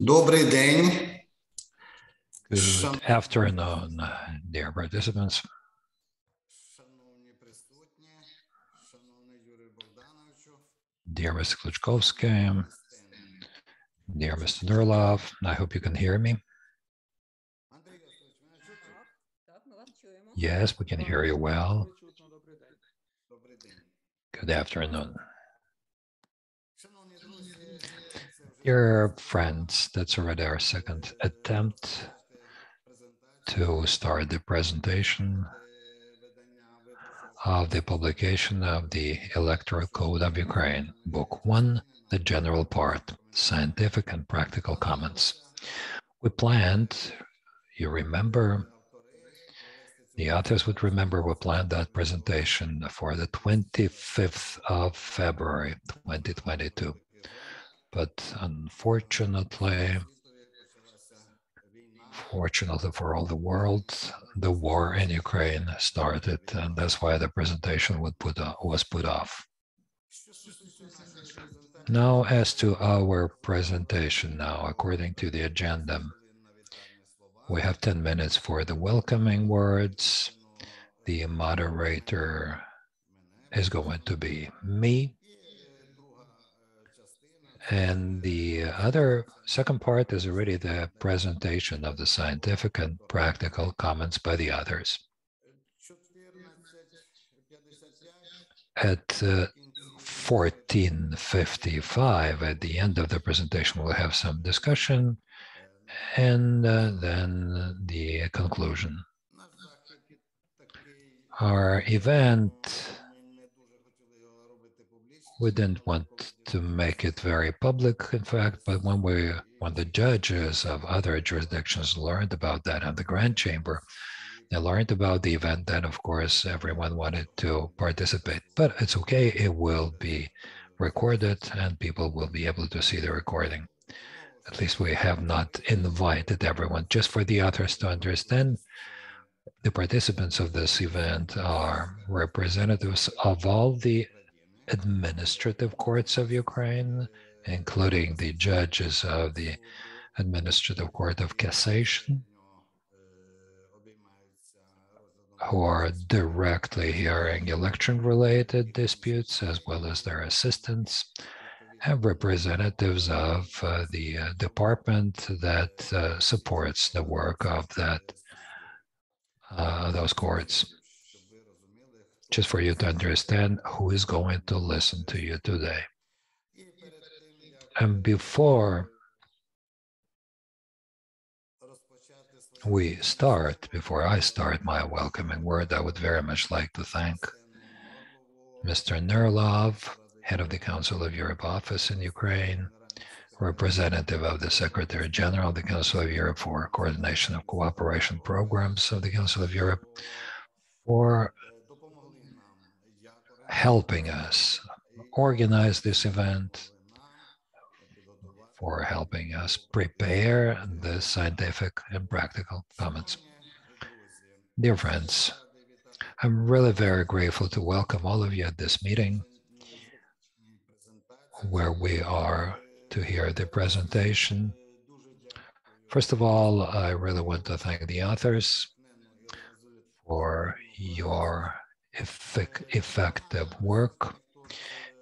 Добрий день. Good afternoon, dear participants. Dear Mr. Kluchkovsky, dear Mr. Nurlov, I hope you can hear me. Yes, we can hear you well. Good afternoon. Dear friends, that's already our second attempt to start the presentation of the publication of the Electoral Code of Ukraine, Book 1, the general part, scientific and practical comments. We planned, you remember, the authors would remember, we planned that presentation for the 25th of February, 2022. But unfortunately, fortunately for all the world, the war in Ukraine started, and that's why the presentation was put off. Now, as to our presentation now, according to the agenda, we have 10 minutes for the welcoming words. The moderator is going to be me. And the other second part is already the presentation of the scientific and practical comments by the others. At 14:55, at the end of the presentation, we'll have some discussion and then the conclusion. Our event, we didn't want to make it very public, in fact, but when the judges of other jurisdictions learned about that in the Grand Chamber, they learned about the event, then of course everyone wanted to participate. But it's okay, it will be recorded and people will be able to see the recording. At least we have not invited everyone, just for the others to understand. The participants of this event are representatives of all the administrative courts of Ukraine, including the judges of the Administrative Court of Cassation, who are directly hearing election-related disputes, as well as their assistants, and representatives of the department that supports the work of those courts. Just for you to understand who is going to listen to you today. And before I start my welcoming word, I would very much like to thank Mr. Nurlov, head of the Council of Europe office in Ukraine, representative of the Secretary General of the Council of Europe for coordination of cooperation programs of the Council of Europe, for helping us organize this event, for helping us prepare the scientific and practical comments. Dear friends, I'm really very grateful to welcome all of you at this meeting, where we are to hear the presentation. First of all, I really want to thank the authors for your effective work.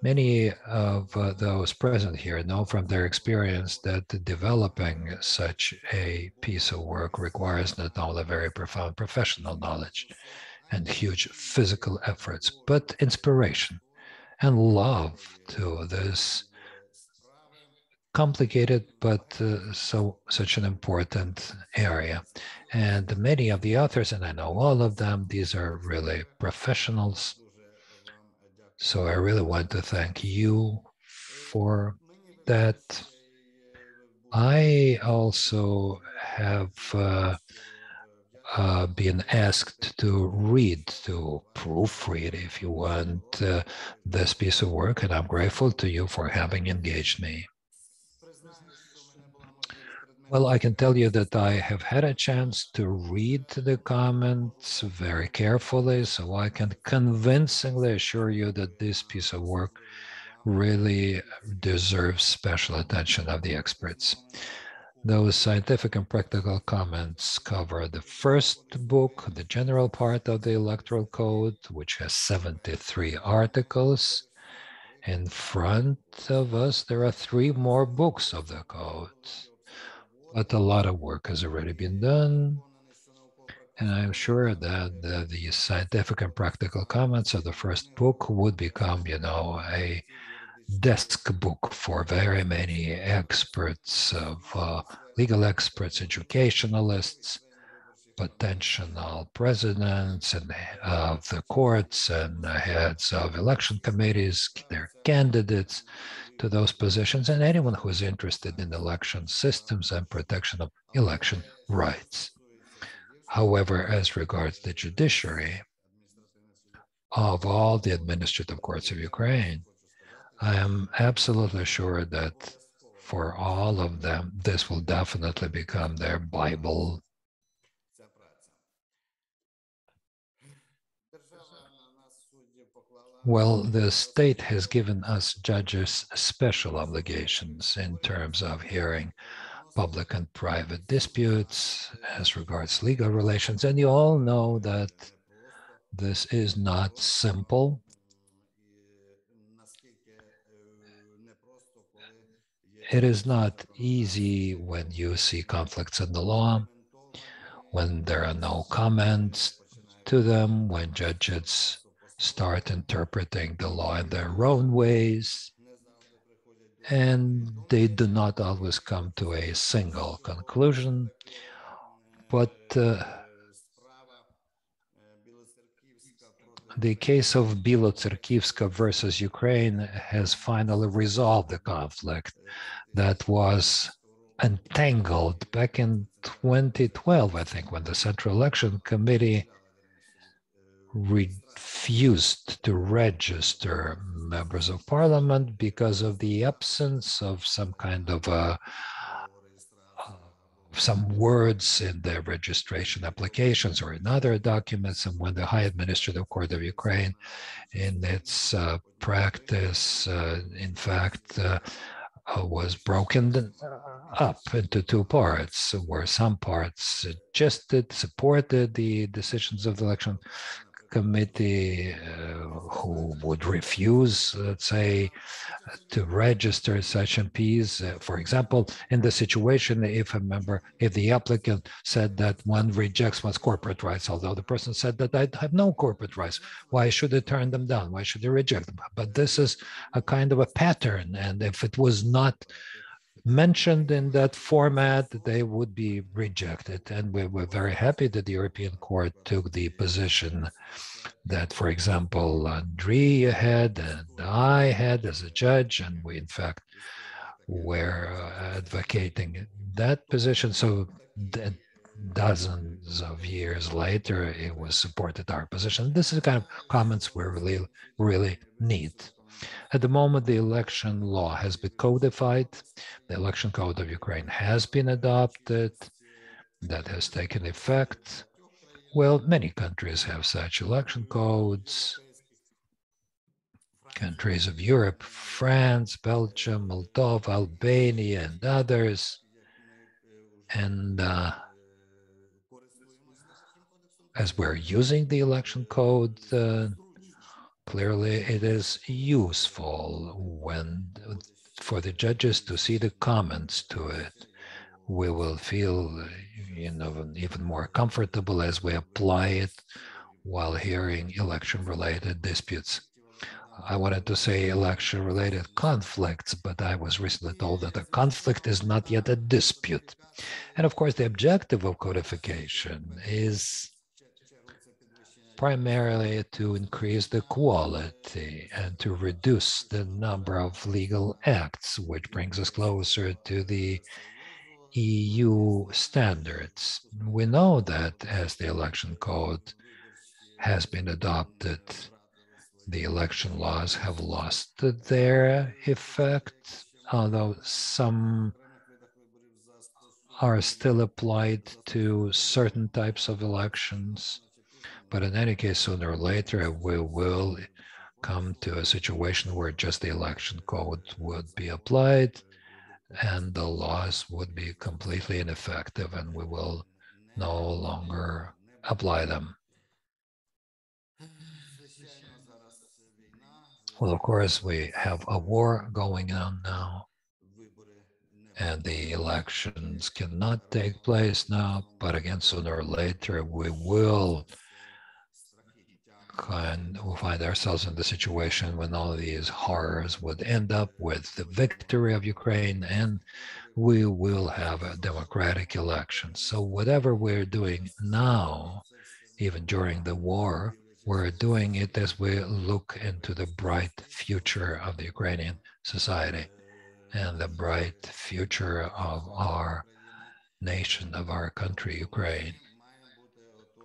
Many of those present here know from their experience that developing such a piece of work requires not only very profound professional knowledge and huge physical efforts, but inspiration and love to this complicated but such an important area. And many of the authors, and I know all of them, these are really professionals. So I really want to thank you for that. I also have been asked to proofread, if you want, this piece of work, and I'm grateful to you for having engaged me. Well, I can tell you that I have had a chance to read the comments very carefully, so I can convincingly assure you that this piece of work really deserves special attention of the experts. Those scientific and practical comments cover the first book, the general part of the Electoral Code, which has 73 articles. In front of us, there are 3 more books of the code. But a lot of work has already been done. And I'm sure that the scientific and practical comments of the first book would become, a desk book for very many experts, legal experts, educationalists, potential presidents and of the courts and heads of election committees, their candidates to those positions, and anyone who is interested in election systems and protection of election rights. However, as regards the judiciary of all the administrative courts of Ukraine, I am absolutely sure that for all of them, this will definitely become their Bible. Well, the state has given us judges special obligations in terms of hearing public and private disputes as regards legal relations. And you all know that this is not simple. It is not easy when you see conflicts in the law, when there are no comments to them, when judges start interpreting the law in their own ways, and they do not always come to a single conclusion. But the case of Bilo-Tserkivska versus Ukraine has finally resolved the conflict that was entangled back in 2012, I think, when the Central Election Committee refused to register members of parliament because of the absence of some kind of some words in their registration applications or in other documents. And when the High Administrative Court of Ukraine, in its practice, in fact, was broken up into 2 parts, where some parts supported the decisions of the election committee, who would refuse, let's say, to register such MPs. For example, in the situation, if the applicant said that one rejects one's corporate rights, although the person said that I have no corporate rights, why should they turn them down? Why should they reject them? But this is a kind of a pattern. And if it was not mentioned in that format, they would be rejected. And we were very happy that the European Court took the position that, for example, Andrei had and I had as a judge, and we in fact were advocating that position. So dozens of years later, it was supported our position. This is the kind of comments we really need. At the moment, the election law has been codified. The election code of Ukraine has been adopted. That has taken effect. Well, many countries have such election codes. Countries of Europe, France, Belgium, Moldova, Albania, and others. And as we're using the election code, clearly it is useful for the judges to see the comments to it. We will feel even more comfortable as we apply it while hearing election-related disputes. I wanted to say election-related conflicts, but I was recently told that a conflict is not yet a dispute. And of course, the objective of codification is primarily to increase the quality and to reduce the number of legal acts, which brings us closer to the EU standards. We know that as the election code has been adopted, the election laws have lost their effect, although some are still applied to certain types of elections. But in any case, sooner or later, we will come to a situation where just the election code would be applied. and the laws would be completely ineffective and we will no longer apply them. Well, of course, we have a war going on now, and the elections cannot take place now, but again, sooner or later, we will we'll find ourselves in the situation when all of these horrors would end up with the victory of Ukraine, and we will have a democratic election. So whatever we're doing now, even during the war, we're doing it as we look into the bright future of the Ukrainian society and the bright future of our nation, of our country, Ukraine.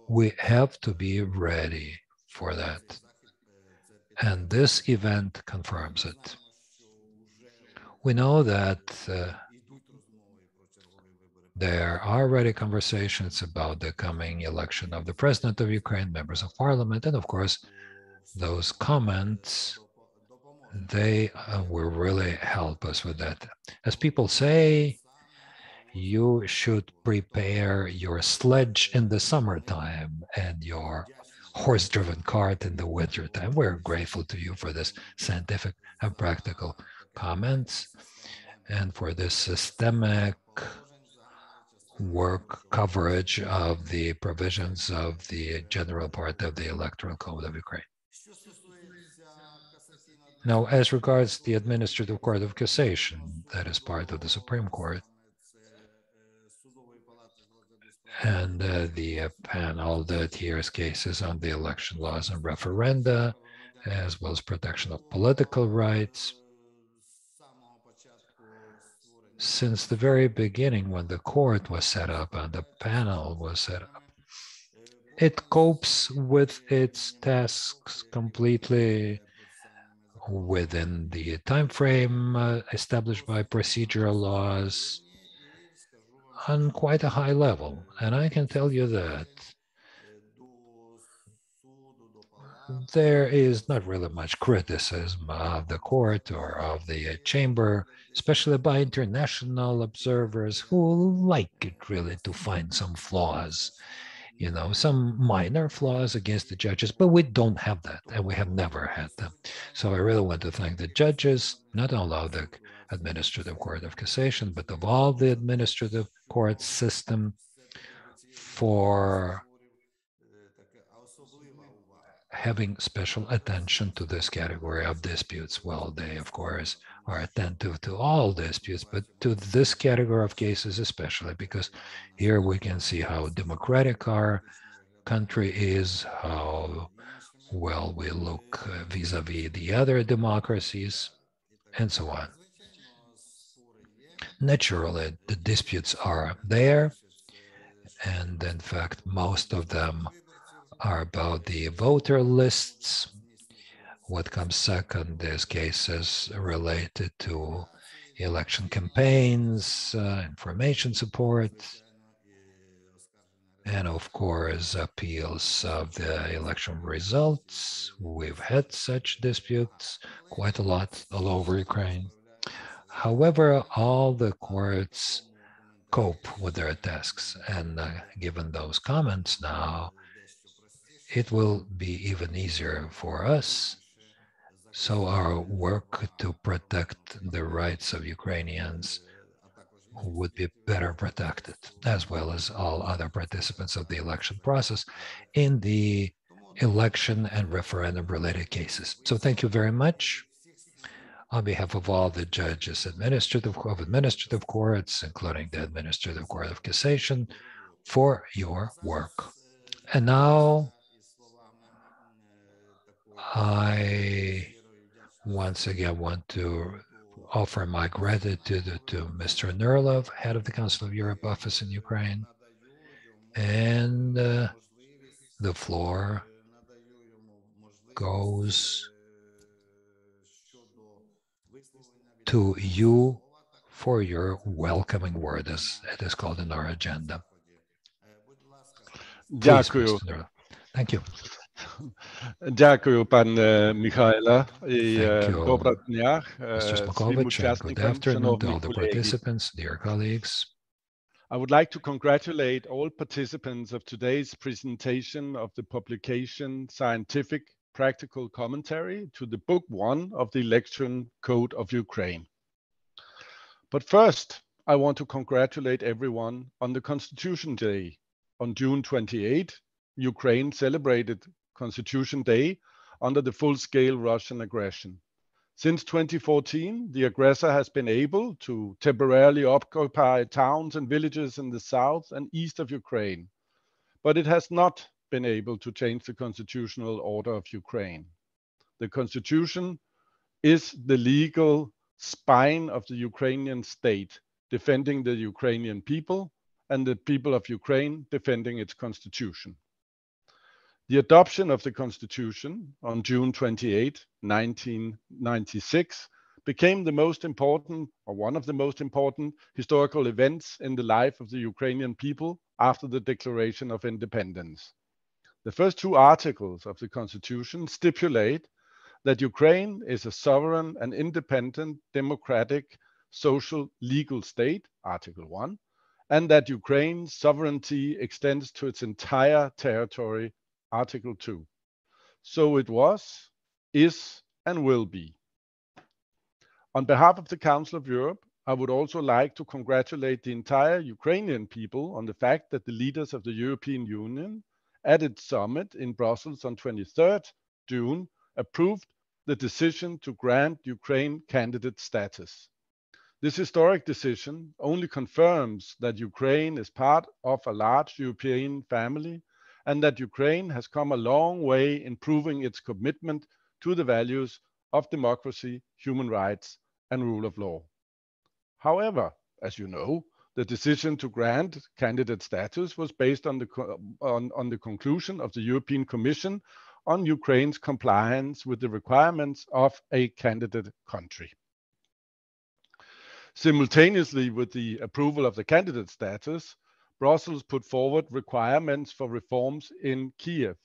We have to be ready for that. And this event confirms it. We know that there are already conversations about the coming election of the president of Ukraine, members of parliament, and of course, those comments, they will really help us with that. As people say, you should prepare your sledge in the summertime and your horse-driven cart in the wintertime. We're grateful to you for this scientific and practical comments and for this systemic work coverage of the provisions of the general part of the Electoral Code of Ukraine. Now, as regards the Administrative Court of Cassation, that is part of the Supreme Court, and the panel that hears cases on the election laws and referenda, as well as protection of political rights. Since the very beginning, when the court was set up and the panel was set up, it copes with its tasks completely within the time frame established by procedural laws on quite a high level. And I can tell you that there is not really much criticism of the court or of the chamber, especially by international observers who like it really to find some flaws, you know, some minor flaws against the judges, but we don't have that, and we have never had them. So I really want to thank the judges, not only of the Administrative Court of Cassation, but of all the administrative court system for having special attention to this category of disputes. Well, they, of course, are attentive to all disputes, but to this category of cases especially, because here we can see how democratic our country is, how well we look vis-a-vis the other democracies, and so on. Naturally, the disputes are there, and in fact, most of them are about the voter lists. What comes second is cases related to election campaigns, information support, and of course, appeals of the election results. We've had such disputes quite a lot all over Ukraine. However, all the courts cope with their tasks, and given those comments now, it will be even easier for us. So our work to protect the rights of Ukrainians would be better protected, as well as all other participants of the election process in the election and referendum related cases. So thank you very much on behalf of all the judges of administrative courts, including the Administrative Court of Cassation, for your work. And now I once again want to offer my gratitude to Mr. Nerlov, head of the Council of Europe office in Ukraine, and the floor goes to you for your welcoming word, as it is called in our agenda. Please, Дякую. Mr. Nerlov. Thank you. Дякую, пан Михайло, і Thank you, доброго дня Mr. всім Smokovich, and good учасникам, afternoon to шановні all the колеги. participants, dear colleagues. I would like to congratulate all participants of today's presentation of the publication Scientific Practical Commentary to the Book 1 of the Electoral Code of Ukraine. But first, I want to congratulate everyone on the Constitution Day. On June 28, Ukraine celebrated Constitution Day under the full-scale Russian aggression. Since 2014, the aggressor has been able to temporarily occupy towns and villages in the south and east of Ukraine, but it has not been able to change the constitutional order of Ukraine. The constitution is the legal spine of the Ukrainian state, defending the Ukrainian people and the people of Ukraine defending its constitution. The adoption of the Constitution on June 28, 1996, became the most important, or one of the most important, historical events in the life of the Ukrainian people after the Declaration of Independence. The first two articles of the Constitution stipulate that Ukraine is a sovereign and independent, democratic, social, legal state, Article 1, and that Ukraine's sovereignty extends to its entire territory, Article 2. So it was, is, and will be. On behalf of the Council of Europe, I would also like to congratulate the entire Ukrainian people on the fact that the leaders of the European Union at its summit in Brussels on 23rd June approved the decision to grant Ukraine candidate status. This historic decision only confirms that Ukraine is part of a large European family and that Ukraine has come a long way in proving its commitment to the values of democracy, human rights, and rule of law. However, as you know, the decision to grant candidate status was based on the conclusion of the European Commission on Ukraine's compliance with the requirements of a candidate country. Simultaneously with the approval of the candidate status, Brussels put forward requirements for reforms in Kiev,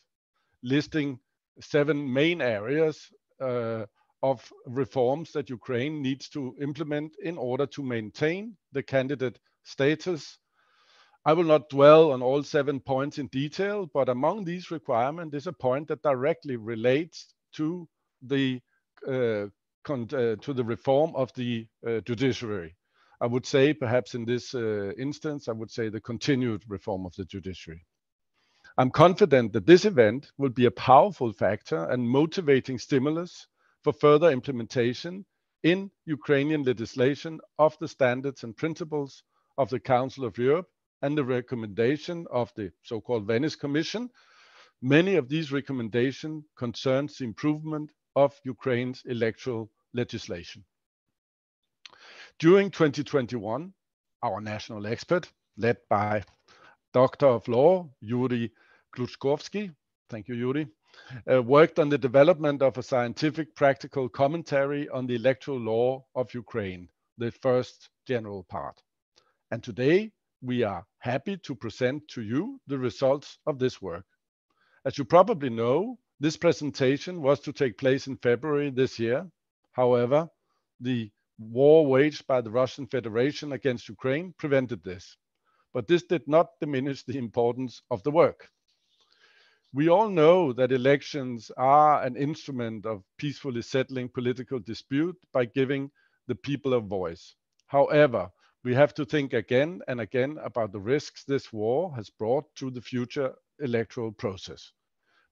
listing 7 main areas of reforms that Ukraine needs to implement in order to maintain the candidate status. I will not dwell on all 7 points in detail, but among these requirements is a point that directly relates to the reform of the judiciary. I would say, perhaps in this instance, I would say the continued reform of the judiciary. I'm confident that this event will be a powerful factor and motivating stimulus for further implementation in Ukrainian legislation of the standards and principles of the Council of Europe and the recommendation of the so-called Venice Commission. Many of these recommendations concern the improvement of Ukraine's electoral legislation. During 2021, our national expert, led by Doctor of Law, Yuri Kluczkowski, thank you, Yuri, worked on the development of a scientific practical commentary on the electoral law of Ukraine, the first general part. And today, we are happy to present to you the results of this work. As you probably know, this presentation was to take place in February this year. However, the war waged by the Russian Federation against Ukraine prevented this. But this did not diminish the importance of the work. We all know that elections are an instrument of peacefully settling political dispute by giving the people a voice. However, we have to think again and again about the risks this war has brought to the future electoral process.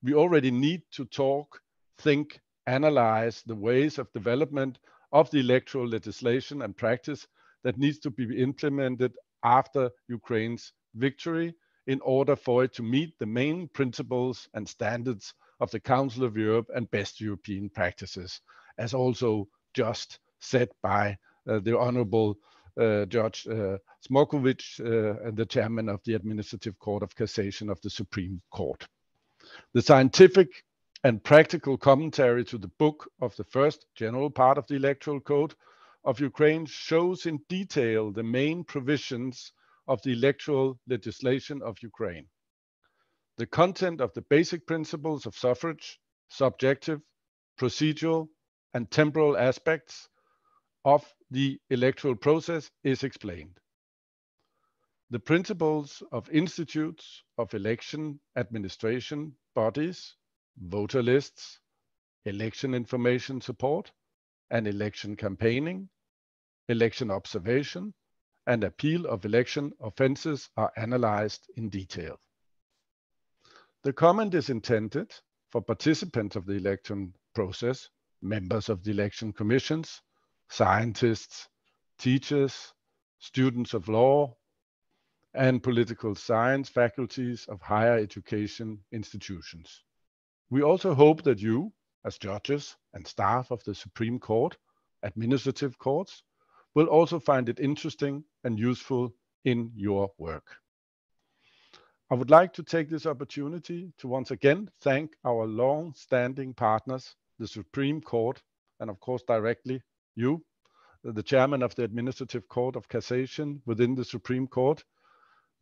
We already need to talk, think, analyze the ways of development of the electoral legislation and practice that needs to be implemented after Ukraine's victory in order for it to meet the main principles and standards of the Council of Europe and best European practices, as also just said by the Honorable Judge Smokovich, the chairman of the Administrative Court of Cassation of the Supreme Court. The scientific and practical commentary to the book of the first general part of the Electoral Code of Ukraine shows in detail the main provisions of the electoral legislation of Ukraine. The content of the basic principles of suffrage, subjective, procedural, and temporal aspects of the electoral process is explained. The principles of institutes of election administration bodies, voter lists, election information support, and election campaigning, election observation, and appeal of election offenses are analyzed in detail. The comment is intended for participants of the election process, members of the election commissions, scientists, teachers, students of law, and political science faculties of higher education institutions. We also hope that you, as judges and staff of the Supreme Court, administrative courts, will also find it interesting and useful in your work. I would like to take this opportunity to once again thank our long-standing partners, the Supreme Court, and of course directly you, the chairman of the Administrative Court of Cassation within the Supreme Court,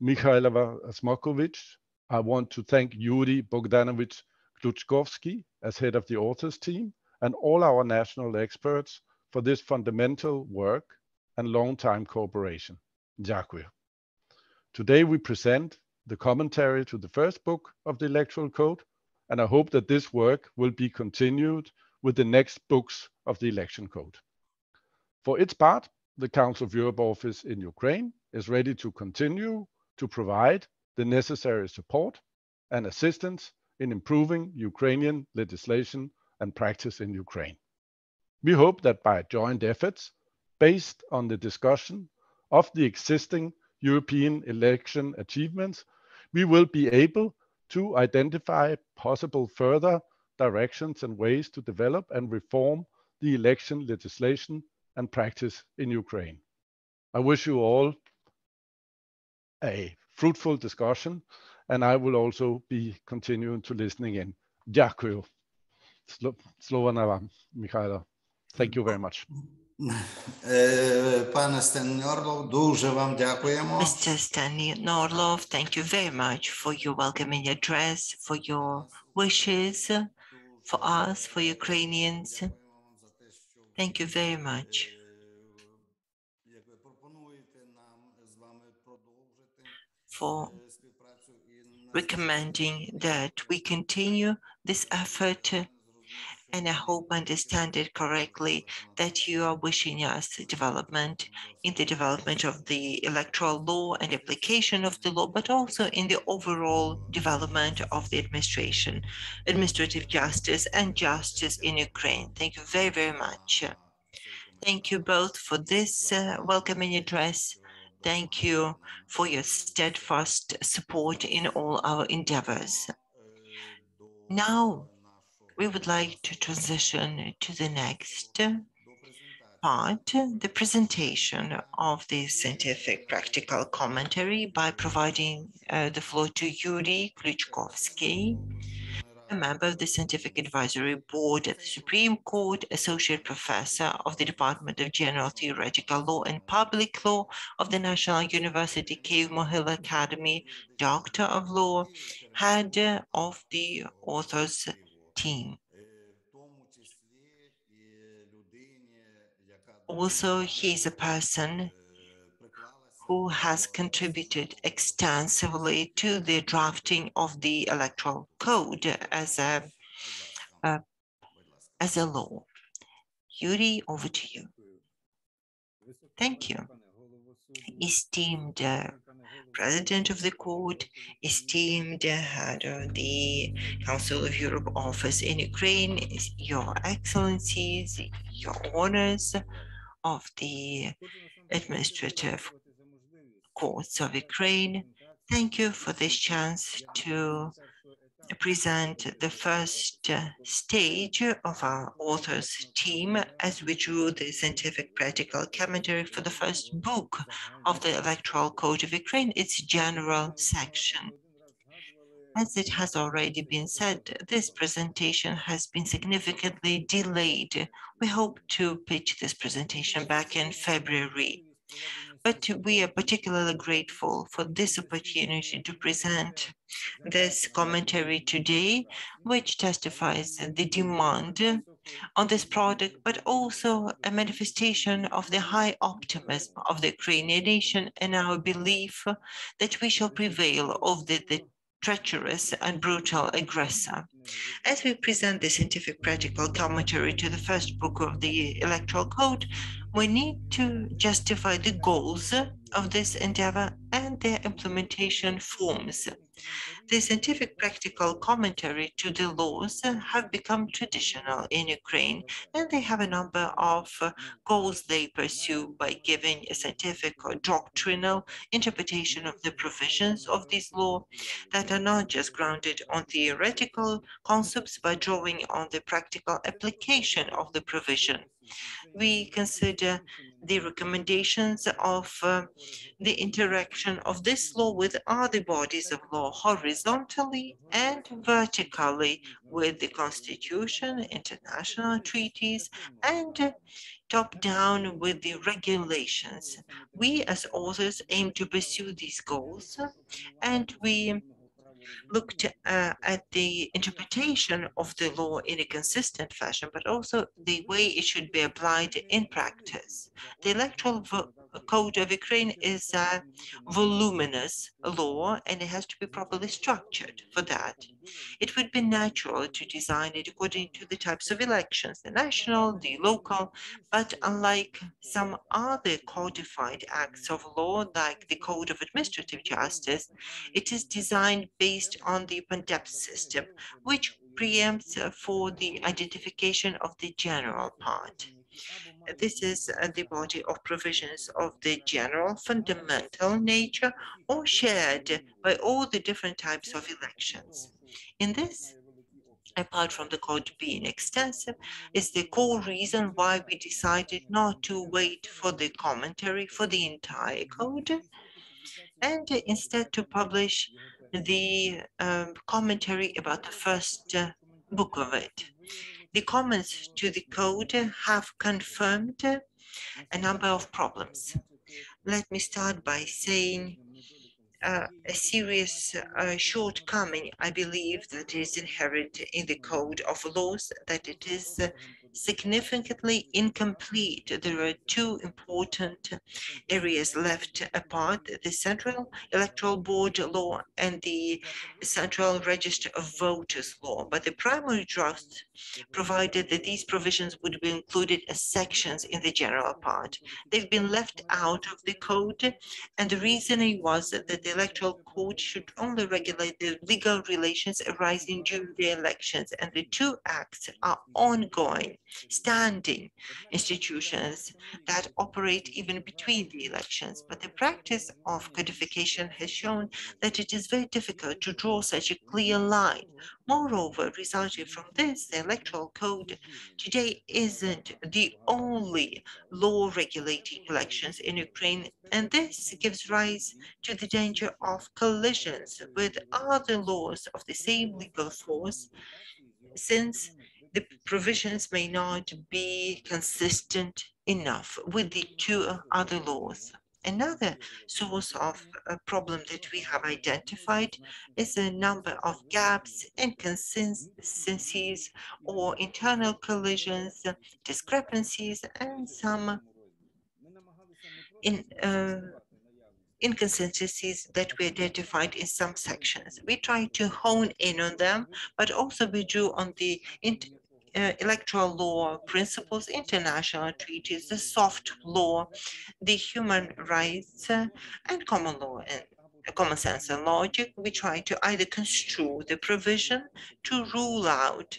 Mikhailova Smokovich. I want to thank Yuri Bogdanovich Kluchkovsky as head of the authors team and all our national experts for this fundamental work and long-time cooperation. Dziękuję. Today we present the commentary to the first book of the Electoral Code, and I hope that this work will be continued with the next books of the Election Code. For its part, the Council of Europe office in Ukraine is ready to continue to provide the necessary support and assistance in improving Ukrainian legislation and practice in Ukraine. We hope that by joint efforts, based on the discussion of the existing European election achievements, we will be able to identify possible further directions and ways to develop and reform the election legislation and practice in Ukraine. I wish you all a fruitful discussion, and I will also be continuing to listening in. Дякую. Слово на вам, Михайло. Thank you very much. Пане Стеньорлов, дуже вам дякуємо. Mr. Staniorlov, thank you very much for your welcoming address, for your wishes for us, for Ukrainians. Thank you very much. For recommending that we continue this effort, and I hope I understand it correctly that you are wishing us development in the development of the electoral law and application of the law, but also in the overall development of the administrative justice and justice in Ukraine. Thank you very, very much. Thank you both for this welcoming address. Thank you for your steadfast support in all our endeavors. Now, we would like to transition to the next part, the presentation of the scientific practical commentary by providing the floor to Yuri Kluchkovsky, a member of the Scientific Advisory Board at the Supreme Court, Associate Professor of the Department of General Theoretical Law and Public Law of the National University Kyiv-Mohyla Academy, Doctor of Law, Head of the Authors Team. Also, he is a person who has contributed extensively to the drafting of the Electoral Code as a law. Yuri, over to you. Thank you. Esteemed President of the Court, esteemed Head of the Council of Europe office in Ukraine, Your Excellencies, Your Honors of the Administrative Courts of Ukraine, thank you for this chance to present the first stage of our authors team as we drew the scientific practical commentary for the first book of the Electoral Code of Ukraine, its general section. As it has already been said, this presentation has been significantly delayed. We hope to pitch this presentation back in February. But we are particularly grateful for this opportunity to present this commentary today, which testifies the demand on this product, but also a manifestation of the high optimism of the Ukrainian nation and our belief that we shall prevail over the treacherous and brutal aggressor. As we present the scientific practical commentary to the first book of the Electoral Code, we need to justify the goals of this endeavor and their implementation forms. The scientific practical commentary to the laws have become traditional in Ukraine, and they have a number of goals they pursue by giving a scientific or doctrinal interpretation of the provisions of this law that are not just grounded on theoretical concepts, but drawing on the practical application of the provision. We consider the recommendations of the interaction of this law with other bodies of law horizontally and vertically with the Constitution, international treaties, and top down with the regulations. We as authors aim to pursue these goals, and we looked at the interpretation of the law in a consistent fashion, but also the way it should be applied in practice. The Electoral Code of Ukraine is a voluminous law, and it has to be properly structured for that. It would be natural to design it according to the types of elections, the national, the local, but unlike some other codified acts of law, like the Code of Administrative Justice, it is designed based on the Pandep system, which preempts for the identification of the general part. This is the body of provisions of the general fundamental nature or shared by all the different types of elections. In this, apart from the code being extensive, is the core reason why we decided not to wait for the commentary for the entire code and instead to publish the commentary about the first book of it. The comments to the code have confirmed a number of problems. Let me start by saying a serious shortcoming, I believe, that is inherent in the code of laws, that it is significantly incomplete. There are two important areas left apart, the Central Electoral Board law and the Central Register of Voters law. But the primary draft provided that these provisions would be included as sections in the general part. They've been left out of the code, and the reasoning was that the Electoral Code should only regulate the legal relations arising during the elections, and the two acts are ongoing, standing institutions that operate even between the elections. But the practice of codification has shown that it is very difficult to draw such a clear line. Moreover, resulting from this, the Electoral Code today isn't the only law regulating elections in Ukraine, and this gives rise to the danger of collisions with other laws of the same legal force, since the provisions may not be consistent enough with the two other laws. Another source of a problem that we have identified is a number of gaps, inconsistencies, or internal collisions, discrepancies, and some inconsistencies that we identified in some sections. We tried to hone in on them, but also we drew on the electoral law principles, international treaties, the soft law, the human rights, and common law and common sense and logic. We try to either construe the provision to rule out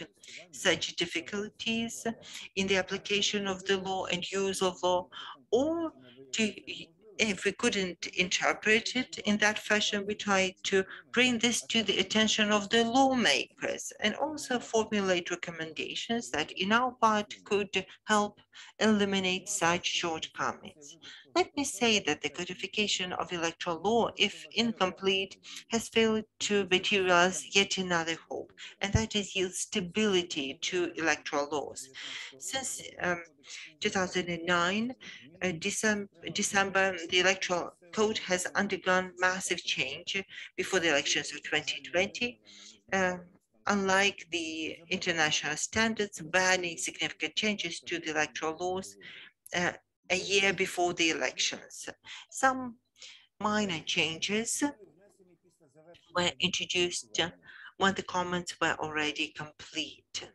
such difficulties in the application of the law and use of law, or to, if we couldn't interpret it in that fashion, we tried to bring this to the attention of the lawmakers and also formulate recommendations that in our part could help eliminate such shortcomings. Let me say that the codification of electoral law, if incomplete, has failed to materialize yet another hope, and that is yield stability to electoral laws. Since 2009, December, the Electoral Code has undergone massive change before the elections of 2020. Unlike the international standards banning significant changes to the electoral laws a year before the elections. Some minor changes were introduced when the comments were already complete.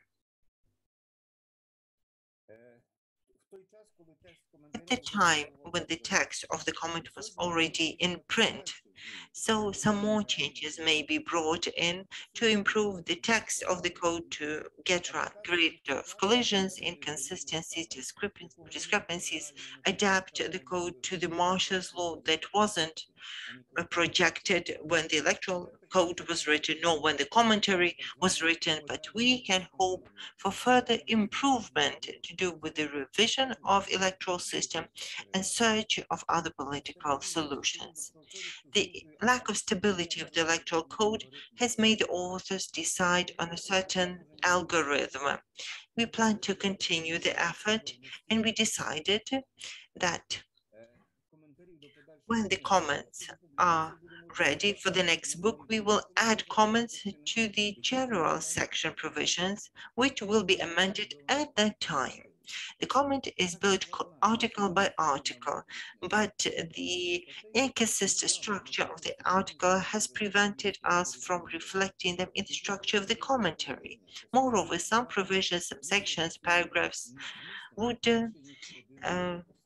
At the time when the text of the comment was already in print, so some more changes may be brought in to improve the text of the code to get rid of collisions, inconsistencies, discrepancies, adapt the code to the Marshal's law that wasn't projected when the electoral code was written nor when the commentary was written, but we can hope for further improvement to do with the revision of electoral system and search of other political solutions. The lack of stability of the electoral code has made the authors decide on a certain algorithm. We plan to continue the effort, and we decided that when the comments are ready for the next book, we will add comments to the general section provisions, which will be amended at that time. The comment is built article by article, but the inconsistent structure of the article has prevented us from reflecting them in the structure of the commentary. Moreover, some provisions, some sections, paragraphs would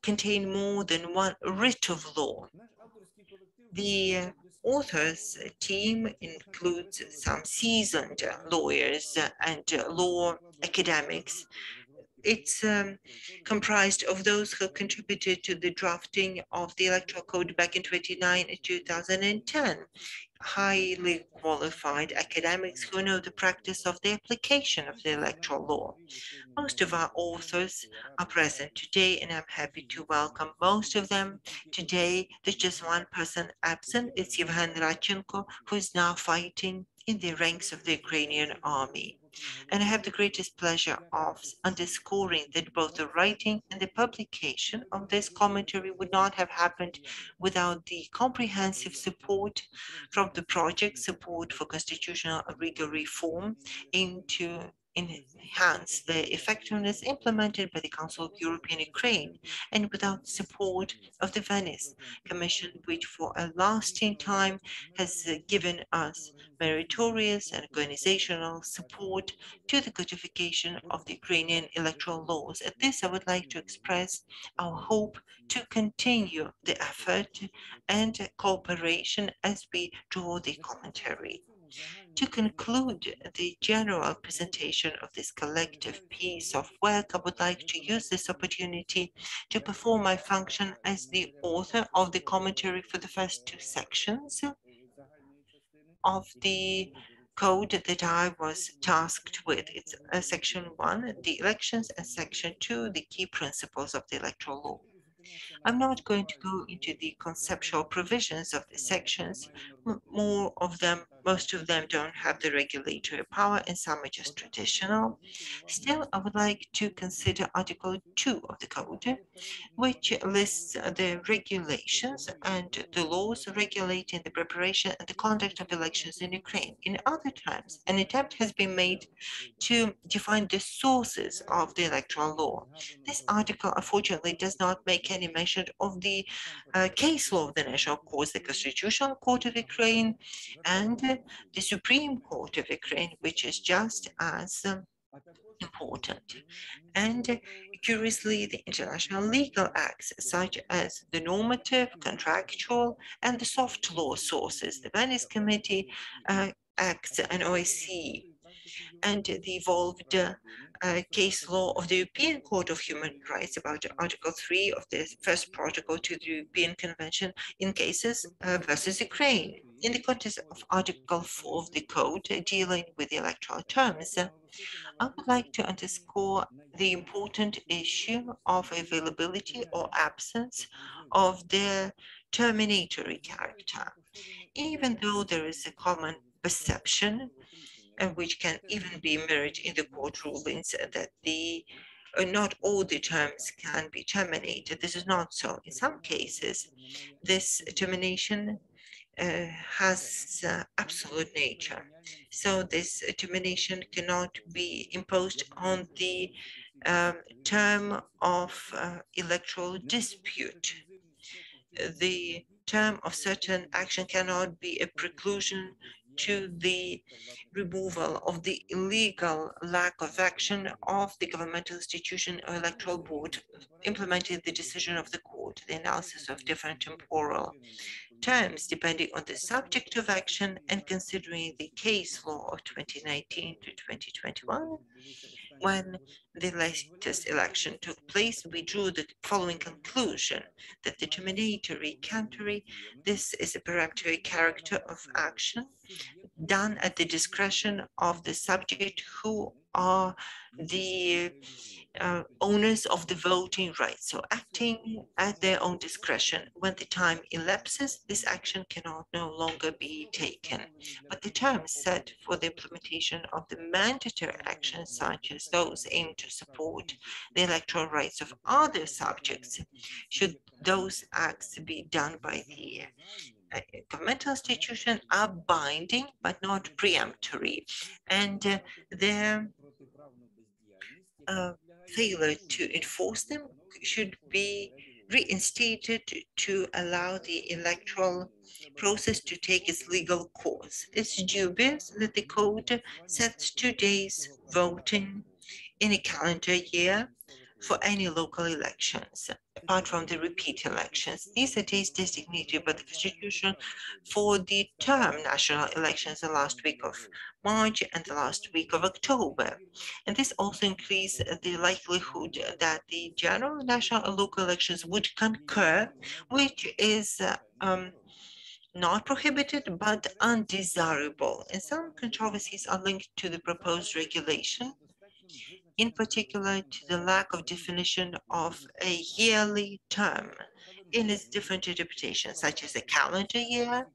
contain more than one writ of law. The authors' team includes some seasoned lawyers and law academics. It's comprised of those who contributed to the drafting of the Electoral Code back in 2009 and 2010. Highly qualified academics who know the practice of the application of the electoral law. Most of our authors are present today, and I'm happy to welcome most of them. Today, there's just one person absent. It's Yevhen Radchenko, who is now fighting in the ranks of the Ukrainian army. And I have the greatest pleasure of underscoring that both the writing and the publication of this commentary would not have happened without the comprehensive support from the project Support for Constitutional Legal Reform into enhance the effectiveness implemented by the Council of European Ukraine, and without support of the Venice Commission, which for a lasting time has given us meritorious and organizational support to the codification of the Ukrainian electoral laws. At this, I would like to express our hope to continue the effort and cooperation as we draw the commentary. To conclude the general presentation of this collective piece of work, I would like to use this opportunity to perform my function as the author of the commentary for the first two sections of the code that I was tasked with. It's section 1, the elections, and section 2, the key principles of the electoral law. I'm not going to go into the conceptual provisions of the sections. Most of them don't have the regulatory power, and some are just traditional. Still, I would like to consider Article 2 of the Code, which lists the regulations and the laws regulating the preparation and the conduct of elections in Ukraine. In other terms, an attempt has been made to define the sources of the electoral law. This article, unfortunately, does not make any mention of the case law of the national courts, the Constitutional Court of Ukraine and the Supreme Court of Ukraine, which is just as important. And curiously, the international legal acts, such as the normative, contractual, and the soft law sources, the Venice Committee Acts and OSCE, and the evolved case law of the European Court of Human Rights about Article 3 of the first protocol to the European Convention in cases versus Ukraine. In the context of Article 4 of the Code dealing with the electoral terms, I would like to underscore the important issue of availability or absence of their terminatory character. Even though there is a common perception, which can even be mirrored in the court rulings, that the not all the terms can be terminated. This is not so. In some cases, this termination has absolute nature. So this termination cannot be imposed on the term of electoral dispute. The term of certain action cannot be a preclusion to the removal of the illegal lack of action of the governmental institution or electoral board implementing the decision of the court, the analysis of different temporal terms depending on the subject of action and considering the case law of 2019 to 2021. When the latest election took place, we drew the following conclusion that the terminatory countery, this is a peremptory character of action done at the discretion of the subject who are the owners of the voting rights, so acting at their own discretion. When the time elapses, this action cannot no longer be taken. But the terms set for the implementation of the mandatory actions, such as those aimed to support the electoral rights of other subjects, should those acts be done by the governmental institution, are binding but not preemptory, and their failure to enforce them should be reinstated to allow the electoral process to take its legal course. It's dubious that the code sets 2 days voting in a calendar year for any local elections, apart from the repeat elections. These are days designated by the Constitution for the term national elections the last week of March and the last week of October. And this also increases the likelihood that the general national and local elections would concur, which is not prohibited but undesirable. And some controversies are linked to the proposed regulation, in particular to the lack of definition of a yearly term in its different interpretations, such as a calendar year,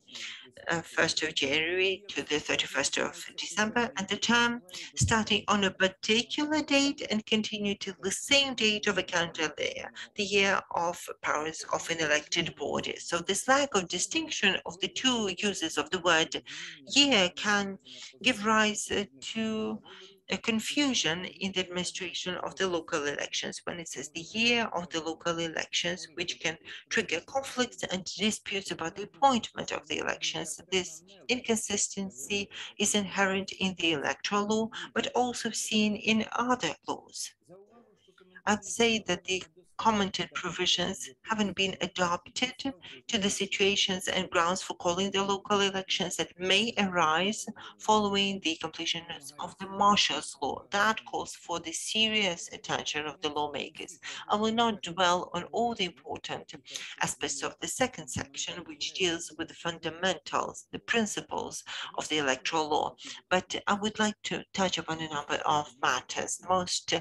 1st of January to the 31st of December, and the term starting on a particular date and continue to the same date of a calendar year, the year of powers of an elected body. So this lack of distinction of the two uses of the word year can give rise to a confusion in the administration of the local elections when it says the year of the local elections, which can trigger conflicts and disputes about the appointment of the elections. This inconsistency is inherent in the electoral law, but also seen in other laws. I'd say that the commented provisions haven't been adopted to the situations and grounds for calling the local elections that may arise following the completion of the Marshal's Law. That calls for the serious attention of the lawmakers. I will not dwell on all the important aspects of the second section, which deals with the fundamentals, the principles of the electoral law, but I would like to touch upon a number of matters. Most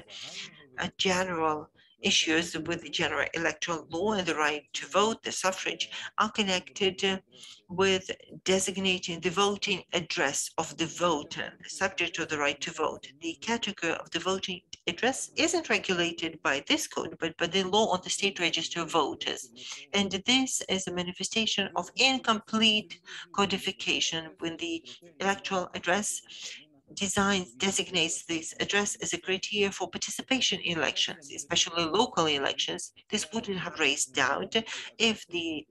general issues with the general electoral law and the right to vote, the suffrage, are connected with designating the voting address of the voter, the subject of the right to vote. The category of the voting address isn't regulated by this code, but by the law on the state register of voters. And this is a manifestation of incomplete codification when the electoral address designates this address as a criteria for participation in elections, especially local elections. This wouldn't have raised doubt if the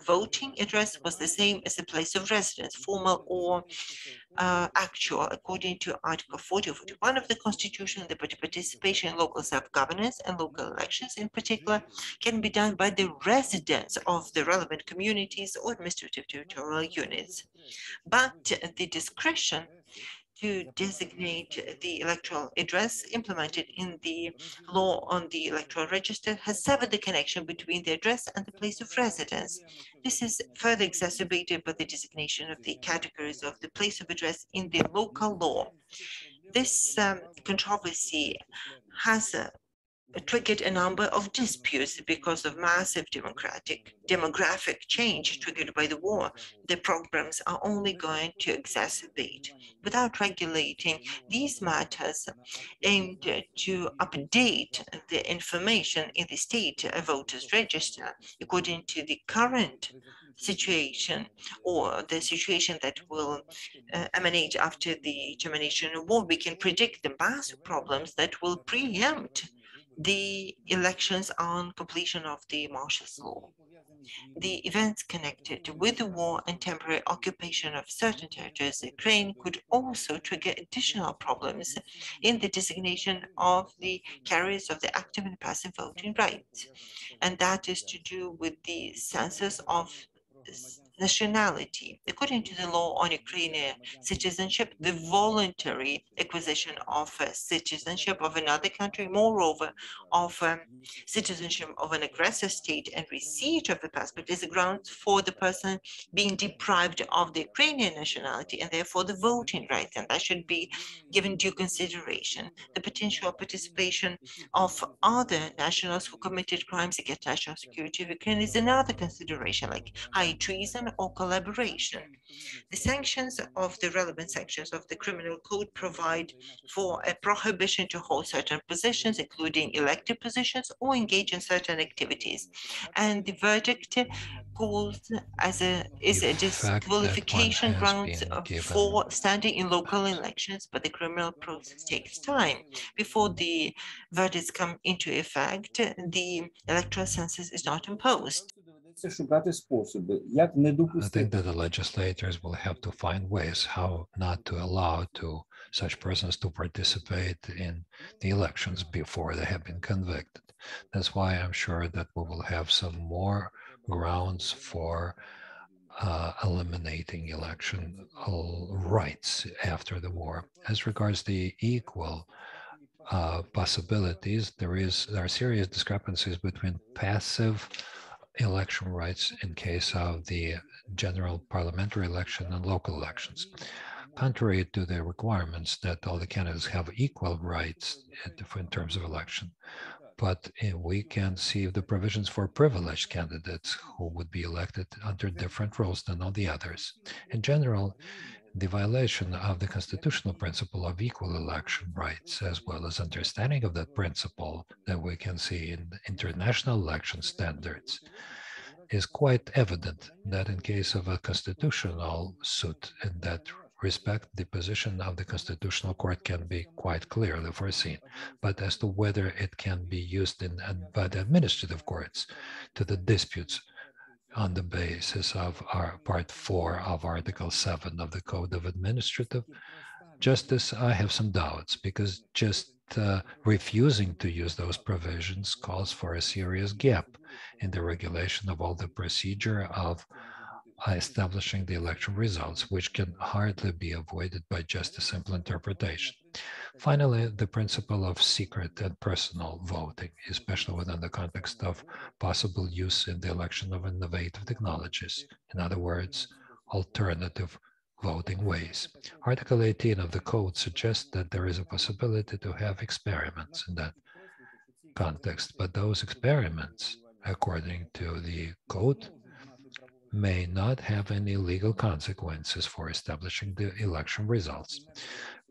voting address was the same as the place of residence, formal or actual, according to Article 40 or 41 of the Constitution. The participation in local self-governance and local elections in particular can be done by the residents of the relevant communities or administrative territorial units. But the discretion to designate the electoral address implemented in the law on the electoral register has severed the connection between the address and the place of residence. This is further exacerbated by the designation of the categories of the place of address in the local law. This controversy has triggered a number of disputes because of massive demographic change triggered by the war. The programs are only going to exacerbate. Without regulating these matters aimed to update the information in the state voters register according to the current situation or the situation that will emanate after the termination of war, we can predict the massive problems that will preempt the elections on completion of the martial law. The events connected with the war and temporary occupation of certain territories in Ukraine could also trigger additional problems in the designation of the carriers of the active and passive voting rights. And that is to do with the census of nationality. According to the law on Ukrainian citizenship, the voluntary acquisition of citizenship of another country, moreover, of citizenship of an aggressor state and receipt of the passport is a ground for the person being deprived of the Ukrainian nationality and therefore the voting rights, and that should be given due consideration. The potential participation of other nationals who committed crimes against national security of Ukraine is another consideration, like high treason or collaboration. The sanctions of the relevant sections of the criminal code provide for a prohibition to hold certain positions, including elected positions, or engage in certain activities. And the verdict calls is a disqualification grounds for standing in local elections, but the criminal process takes time. Before the verdicts come into effect, the electoral census is not imposed. I think that the legislators will have to find ways how not to allow such persons to participate in the elections before they have been convicted. That's why I'm sure that we will have some more grounds for eliminating election rights after the war. As regards the equal possibilities, there are serious discrepancies between passive election rights in case of the general parliamentary election and local elections. Contrary to the requirements that all the candidates have equal rights in terms of election, but we can see the provisions for privileged candidates who would be elected under different rules than all the others. In general, the violation of the constitutional principle of equal election rights, as well as understanding of that principle that we can see in international election standards, is quite evident that in case of a constitutional suit in that respect, the position of the Constitutional Court can be quite clearly foreseen. But as to whether it can be used by the administrative courts to the disputes on the basis of our Part 4 of Article 7 of the Code of Administrative Justice, I have some doubts, because just refusing to use those provisions calls for a serious gap in the regulation of all the procedure of establishing the election results, which can hardly be avoided by just a simple interpretation. Finally, the principle of secret and personal voting, especially within the context of possible use in the election of innovative technologies. In other words, alternative voting ways. Article 18 of the code suggests that there is a possibility to have experiments in that context, but those experiments, according to the code, may not have any legal consequences for establishing the election results.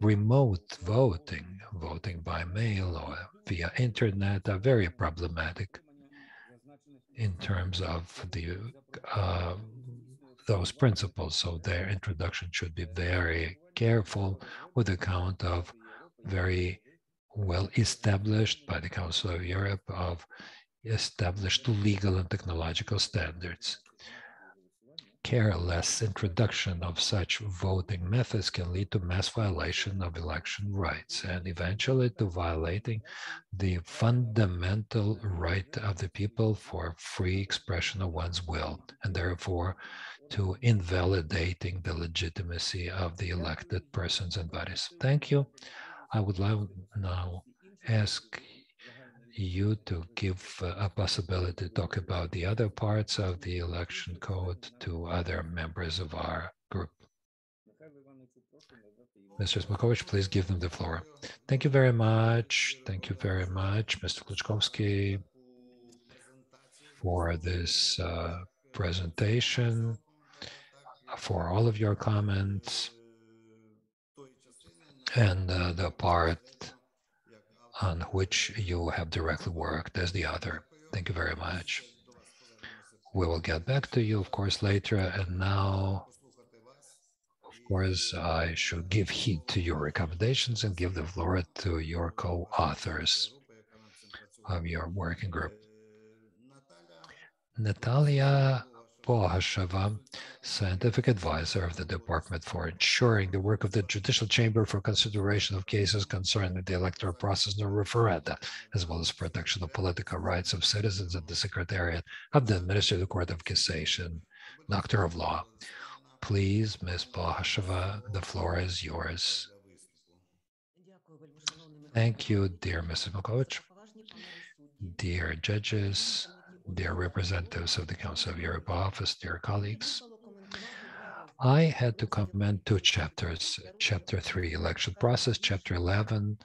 Remote voting, voting by mail or via internet, are very problematic in terms of those principles. So their introduction should be very careful with account of very well established by the Council of Europe of established legal and technological standards. Careless introduction of such voting methods can lead to mass violation of election rights and eventually to violating the fundamental right of the people for free expression of one's will, and therefore to invalidating the legitimacy of the elected persons and bodies. Thank you. I would like now ask you to give a possibility to talk about the other parts of the election code to other members of our group. Mr. Smokovich, please give them the floor. Thank you very much. Thank you very much, Mr. Kluczkowski, for this presentation, for all of your comments, and the part on which you have directly worked as the author. Thank you very much. We will get back to you, of course, later. And now, of course, I should give heed to your recommendations and give the floor to your co-authors of your working group. Natalia Bohasheva, scientific advisor of the Department for Ensuring the Work of the Judicial Chamber for consideration of cases concerning the electoral process and referenda, as well as protection of political rights of citizens at the Secretariat of the Administrative Court of Cassation, Doctor of Law. Please, Ms. Bohasheva, the floor is yours. Thank you, dear Mrs. Mokovich, dear judges, dear representatives of the Council of Europe Office, dear colleagues. I had to comment two chapters, Chapter 3, election process, Chapter 11,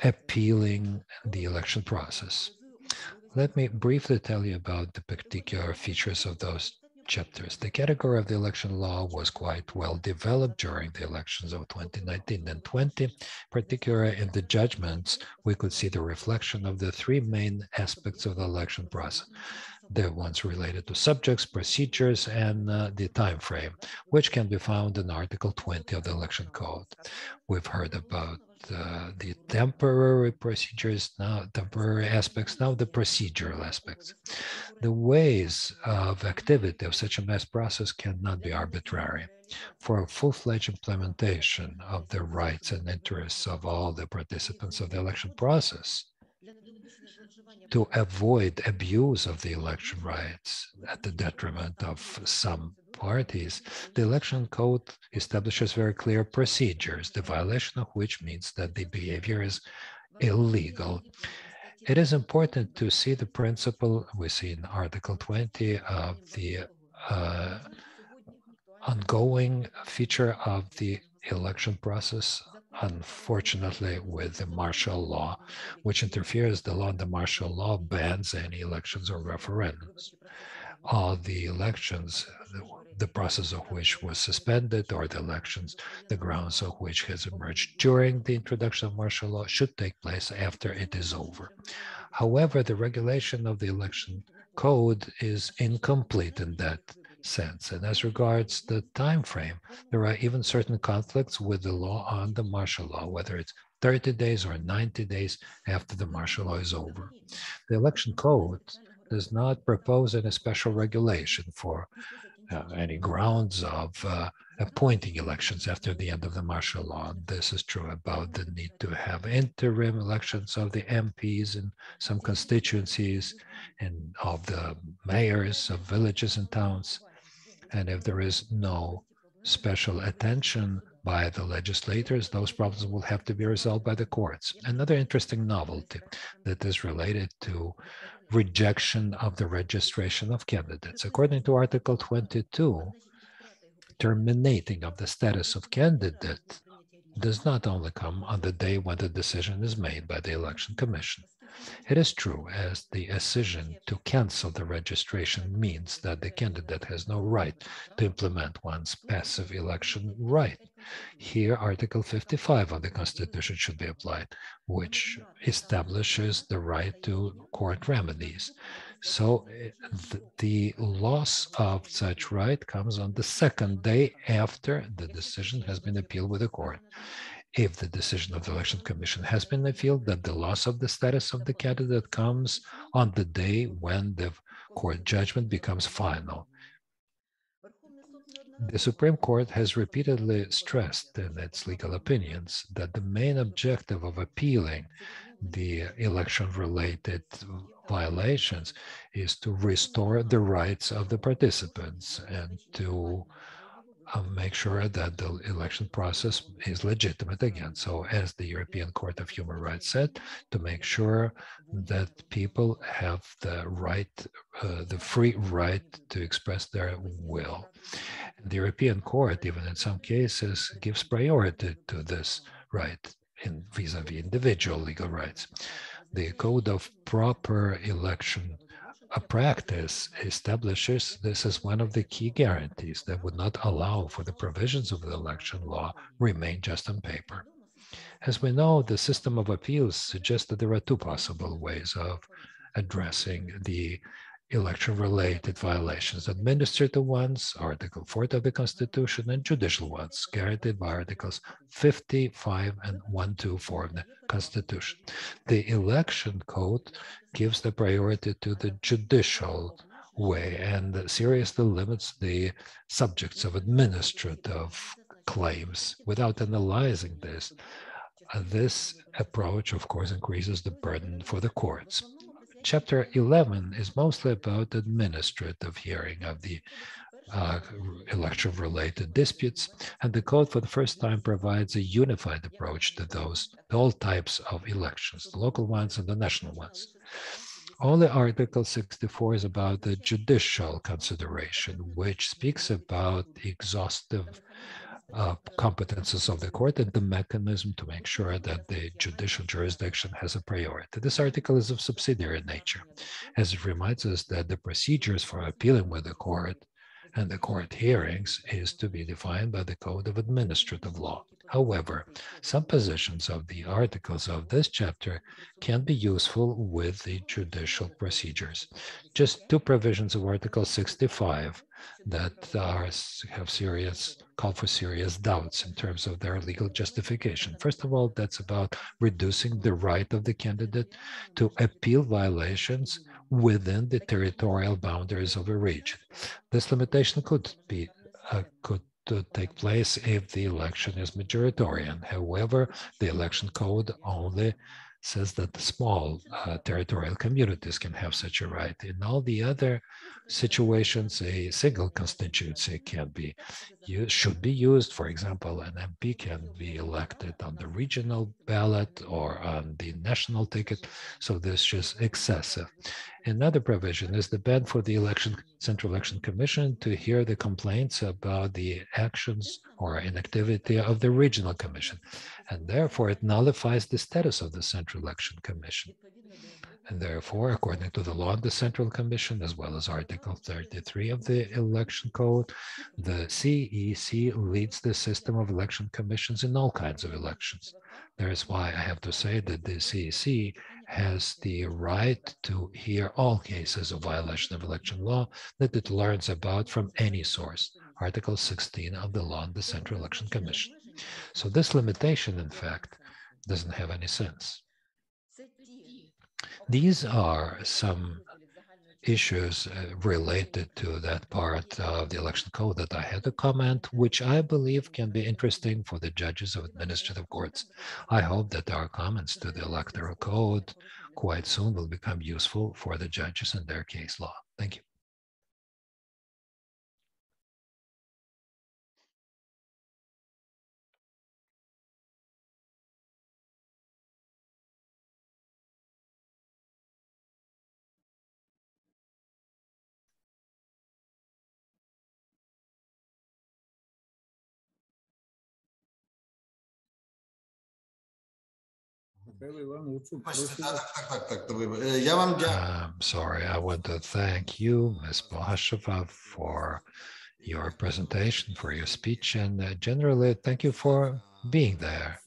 appealing the election process. Let me briefly tell you about the particular features of those chapters. The category of the election law was quite well developed during the elections of 2019 and 20. Particularly in the judgments, we could see the reflection of the three main aspects of the election process. The ones related to subjects, procedures, and the time frame, which can be found in Article 20 of the Election Code. We've heard about the temporary procedures, now temporary aspects, now the procedural aspects. The ways of activity of such a mass process cannot be arbitrary. For a full-fledged implementation of the rights and interests of all the participants of the election process, to avoid abuse of the election rights at the detriment of some parties, the election code establishes very clear procedures, the violation of which means that the behavior is illegal. It is important to see the principle we see in Article 20 of the ongoing feature of the election process, unfortunately, with the martial law, which interferes. The law and the martial law bans any elections or referendums. All the elections, the process of which was suspended, or the elections, the grounds of which has emerged during the introduction of martial law, should take place after it is over. However, the regulation of the election code is incomplete in that sense. And as regards the time frame, there are even certain conflicts with the law on the martial law, whether it's 30 days or 90 days after the martial law is over. The election code does not propose any special regulation for any grounds of appointing elections after the end of the martial law. This is true about the need to have interim elections of the MPs in some constituencies and of the mayors of villages and towns. And if there is no special attention by the legislators, those problems will have to be resolved by the courts. Another interesting novelty that is related to rejection of the registration of candidates. According to Article 22, terminating of the status of candidate does not only come on the day when the decision is made by the Election Commission. It is true, as the decision to cancel the registration means that the candidate has no right to implement one's passive election right. Here, Article 55 of the Constitution should be applied, which establishes the right to court remedies. So the loss of such right comes on the second day after the decision has been appealed with the court. If the decision of the Election Commission has been appealed, that the loss of the status of the candidate comes on the day when the court judgment becomes final. The Supreme Court has repeatedly stressed in its legal opinions that the main objective of appealing the election-related violations is to restore the rights of the participants and to make sure that the election process is legitimate again. So as the European Court of Human Rights said, to make sure that people have the right, the free right to express their will. The European Court, even in some cases, gives priority to this right in vis-a-vis individual legal rights. The Code of Proper Election practice establishes this as one of the key guarantees that would not allow for the provisions of the election law remain just on paper. As we know, the system of appeals suggests that there are two possible ways of addressing the election-related violations: administrative ones, Article 40 of the Constitution, and judicial ones, guaranteed by Articles 55 and 124 of the Constitution. The election code gives the priority to the judicial way and seriously limits the subjects of administrative claims. Without analyzing this, this approach, of course, increases the burden for the courts. Chapter 11 is mostly about administrative hearing of the election-related disputes, and the code for the first time provides a unified approach to all types of elections, the local ones and the national ones. Only Article 64 is about the judicial consideration, which speaks about exhaustive competences of the court and the mechanism to make sure that the judicial jurisdiction has a priority. This article is of subsidiary nature, as it reminds us that the procedures for appealing with the court and the court hearings is to be defined by the Code of Administrative Law. However, some positions of the articles of this chapter can be useful with the judicial procedures. Just two provisions of Article 65 that call for serious doubts in terms of their legal justification. First of all, that's about reducing the right of the candidate to appeal violations within the territorial boundaries of a region. This limitation could take place if the election is majoritarian. However, the election code only says that the small territorial communities can have such a right. In all the other situations, a single constituency should be used. For example, an MP can be elected on the regional ballot or on the national ticket. So this is just excessive. Another provision is the ban for the Central Election Commission to hear the complaints about the actions or inactivity of the Regional Commission, and therefore it nullifies the status of the Central Election Commission. And therefore, according to the law of the Central Commission, as well as Article 33 of the Election Code, the CEC leads the system of election commissions in all kinds of elections. That is why I have to say that the CEC has the right to hear all cases of violation of election law that it learns about from any source, Article 16 of the law on the Central Election Commission. So this limitation, in fact, doesn't have any sense. These are some issues related to that part of the election code that I had to comment, which I believe can be interesting for the judges of administrative courts. I hope that our comments to the electoral code quite soon will become useful for the judges and their case law. Thank you. Sorry, I want to thank you, Ms. Balasheva, for your presentation, for your speech, and generally, thank you for being there.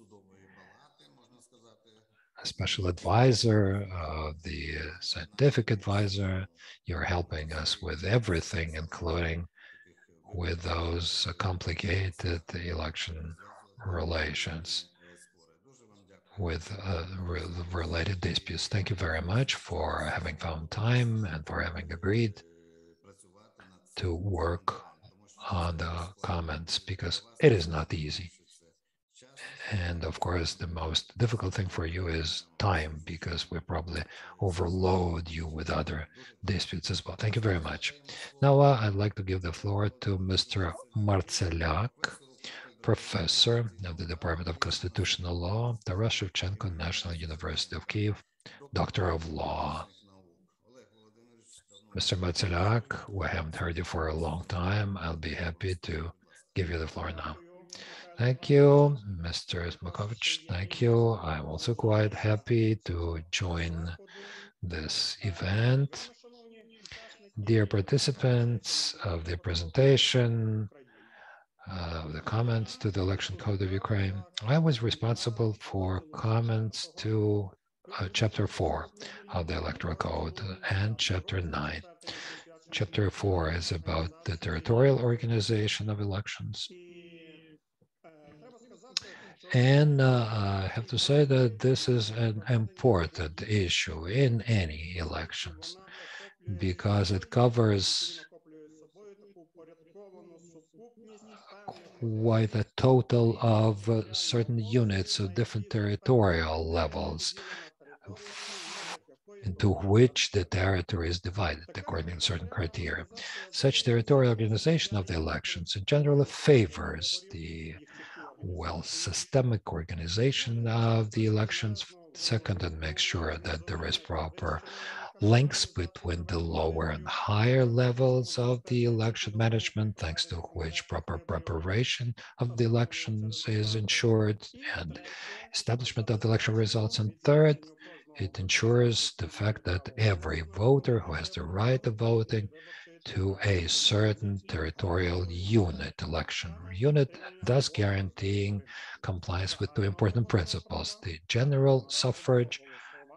A special advisor, the scientific advisor, you're helping us with everything, including with those complicated election relations with related disputes. Thank you very much for having found time and for having agreed to work on the comments, because it is not easy. And of course, the most difficult thing for you is time, because we probably overload you with other disputes as well. Thank you very much. Now, I'd like to give the floor to Mr. Marceliak, professor of the Department of Constitutional Law, Taras Shevchenko National University of Kyiv, Doctor of Law. Mr. Marceliak, we haven't heard you for a long time. I'll be happy to give you the floor now. Thank you, Mr. Smokovich. Thank you. I'm also quite happy to join this event. Dear participants of the presentation, the comments to the Election Code of Ukraine, I was responsible for comments to Chapter 4 of the Electoral Code and Chapter 9. Chapter 4 is about the territorial organization of elections. And I have to say that this is an important issue in any elections, because it covers quite a total of certain units of different territorial levels into which the territory is divided according to certain criteria. Such territorial organization of the elections in general favors the systemic organization of the elections. Second, and make sure that there is proper links between the lower and higher levels of the election management, thanks to which proper preparation of the elections is ensured and establishment of the election results. And third, it ensures the fact that every voter who has the right of voting to a certain territorial election unit, thus guaranteeing compliance with two important principles: the general suffrage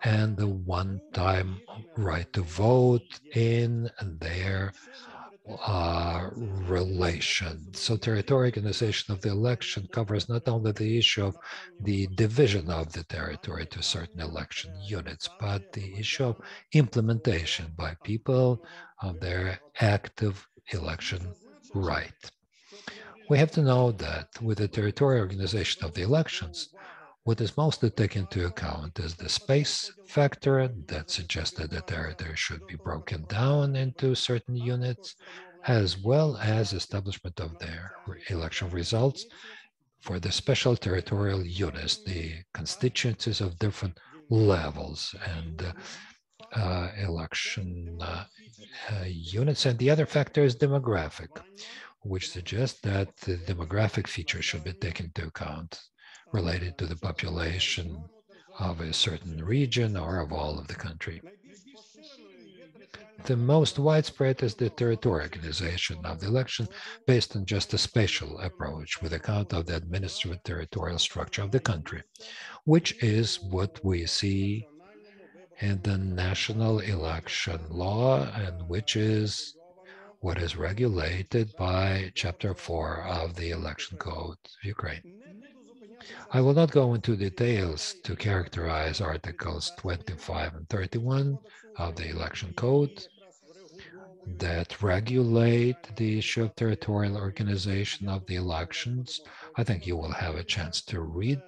and the one-time right to vote in their relation. So territorial organization of the election covers not only the issue of the division of the territory to certain election units, but the issue of implementation by people of their active election right. We have to know that with the territorial organization of the elections, what is mostly taken into account is the space factor that suggests that the territory should be broken down into certain units, as well as establishment of their election results for the special territorial units, the constituencies of different levels and election units. And the other factor is demographic, which suggests that the demographic features should be taken into account related to the population of a certain region or of all of the country. The most widespread is the territorial organization of the election based on just a spatial approach with account of the administrative territorial structure of the country, which is what we see in the national election law and which is what is regulated by Chapter 4 of the Election Code of Ukraine. I will not go into details to characterize Articles 25 and 31 of the Election Code that regulate the issue of territorial organization of the elections. I think you will have a chance to read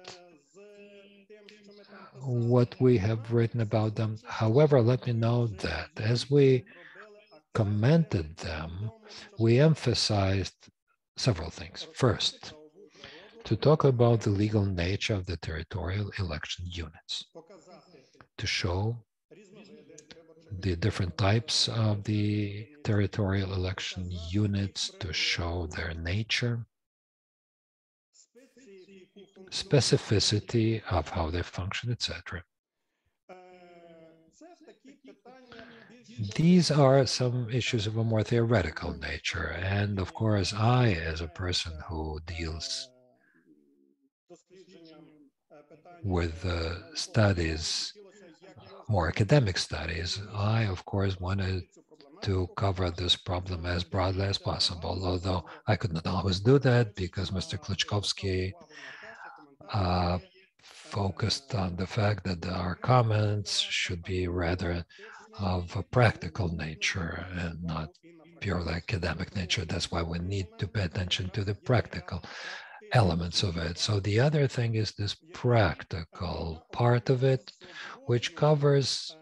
what we have written about them. However, let me note that as we commented them, we emphasized several things. First, to talk about the legal nature of the territorial election units, to show the different types of the territorial election units, to show their nature, specificity of how they function, etc. These are some issues of a more theoretical nature. And of course, I, as a person who deals with studies, more academic studies, I, of course, wanted to cover this problem as broadly as possible, although I could not always do that because Mr. Kluchkovsky focused on the fact that our comments should be rather of a practical nature and not purely academic nature. That's why we need to pay attention to the practical elements of it. So the other thing is this practical part of it, which covers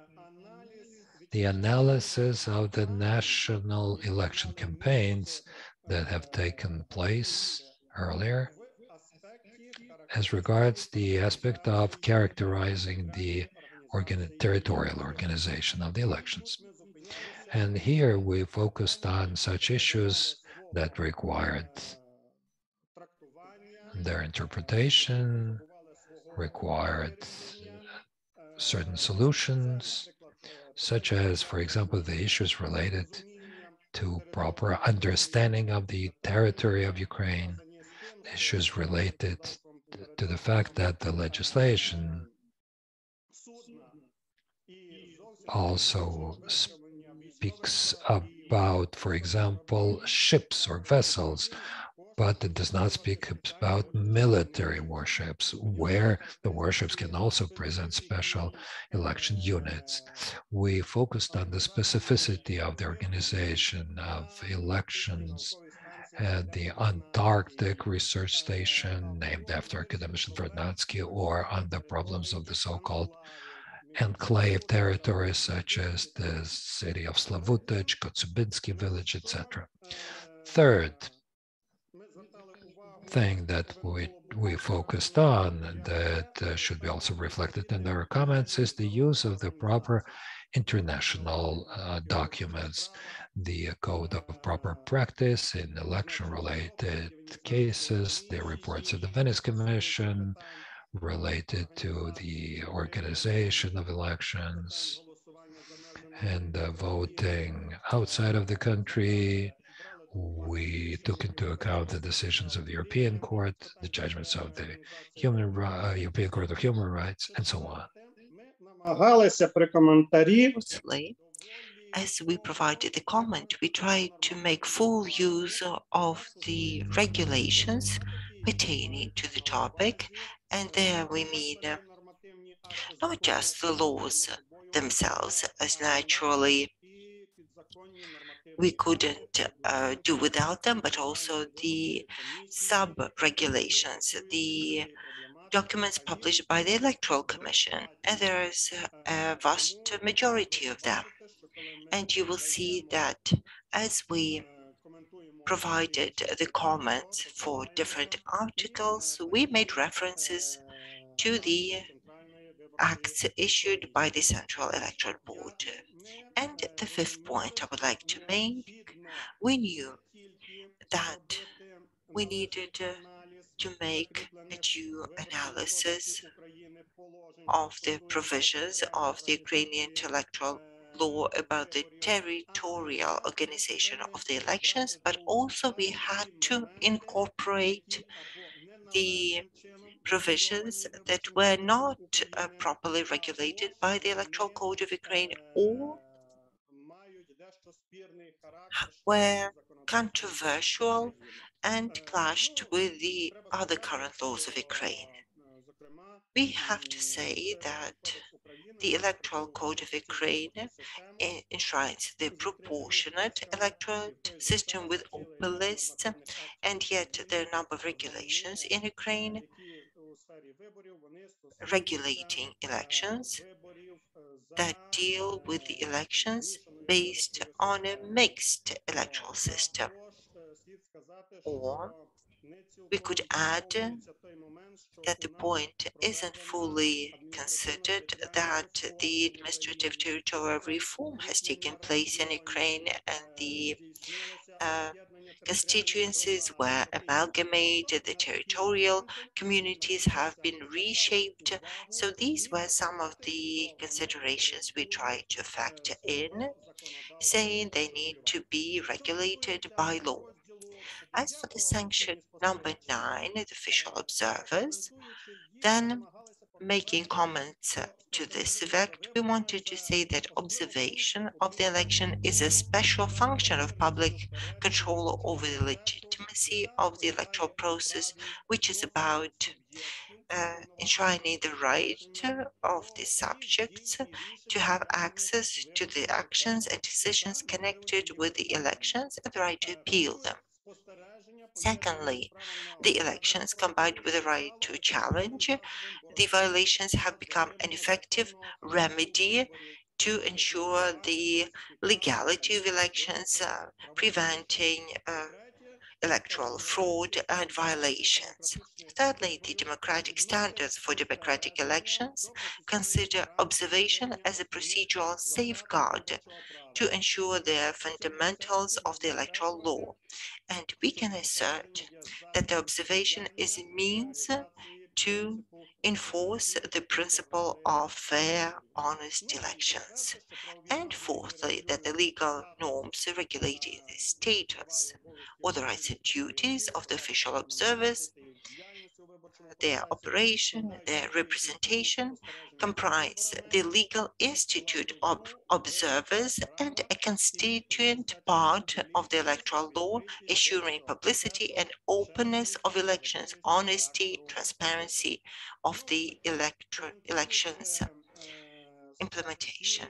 the analysis of the national election campaigns that have taken place earlier as regards the aspect of characterizing the territorial organization of the elections. And here we focused on such issues that required their interpretation, required certain solutions, such as, for example, the issues related to proper understanding of the territory of Ukraine, issues related to the fact that the legislation also speaks about, for example, ships or vessels, but it does not speak about military warships, where the warships can also present special election units. We focused on the specificity of the organization of elections at the Antarctic Research Station, named after academician Vernadsky, or on the problems of the so-called enclave territories such as the city of Slavutich, Kotyubinsky village, etc. Third thing that we focused on that should be also reflected in our comments is the use of the proper international documents, the code of proper practice in election-related cases, the reports of the Venice Commission related to the organization of elections and voting outside of the country. We took into account the decisions of the European Court, the judgments of the European Court of Human Rights, and so on. Mostly, as we provided the comment, we tried to make full use of the regulations pertaining to the topic, and there we mean not just the laws themselves, as naturally we couldn't do without them, but also the sub-regulations, the documents published by the Electoral Commission, and there is a vast majority of them. And you will see that as we provided the comments for different articles, we made references to the acts issued by the Central Electoral Board. And the fifth point I would like to make, we knew that we needed to make a due analysis of the provisions of the Ukrainian electoral law about the territorial organization of the elections, but also we had to incorporate the provisions that were not properly regulated by the Electoral Code of Ukraine or were controversial and clashed with the other current laws of Ukraine. We have to say that the Electoral Code of Ukraine enshrines the proportionate electoral system with open lists, and yet there are a number of regulations in Ukraine regulating elections that deal with the elections based on a mixed electoral system. Or we could add that the point isn't fully considered that the administrative territorial reform has taken place in Ukraine and the constituencies were amalgamated, the territorial communities have been reshaped. So these were some of the considerations we tried to factor in, saying they need to be regulated by law. As for the sanction number 9, the official observers, then making comments to this effect, we wanted to say that observation of the election is a special function of public control over the legitimacy of the electoral process, which is about enshrining the right of the subjects to have access to the actions and decisions connected with the elections and the right to appeal them. Secondly, the elections combined with the right to challenge the violations have become an effective remedy to ensure the legality of elections, preventing electoral fraud and violations. Thirdly, the democratic standards for democratic elections consider observation as a procedural safeguard to ensure the fundamentals of the electoral law. And we can assert that the observation is a means to enforce the principle of fair, honest elections. And fourthly, that the legal norms regulating the status or the rights and duties of the official observers, their operation, their representation, comprise the legal institute of observers and a constituent part of the electoral law, assuring publicity and openness of elections, honesty, transparency of the elections implementation.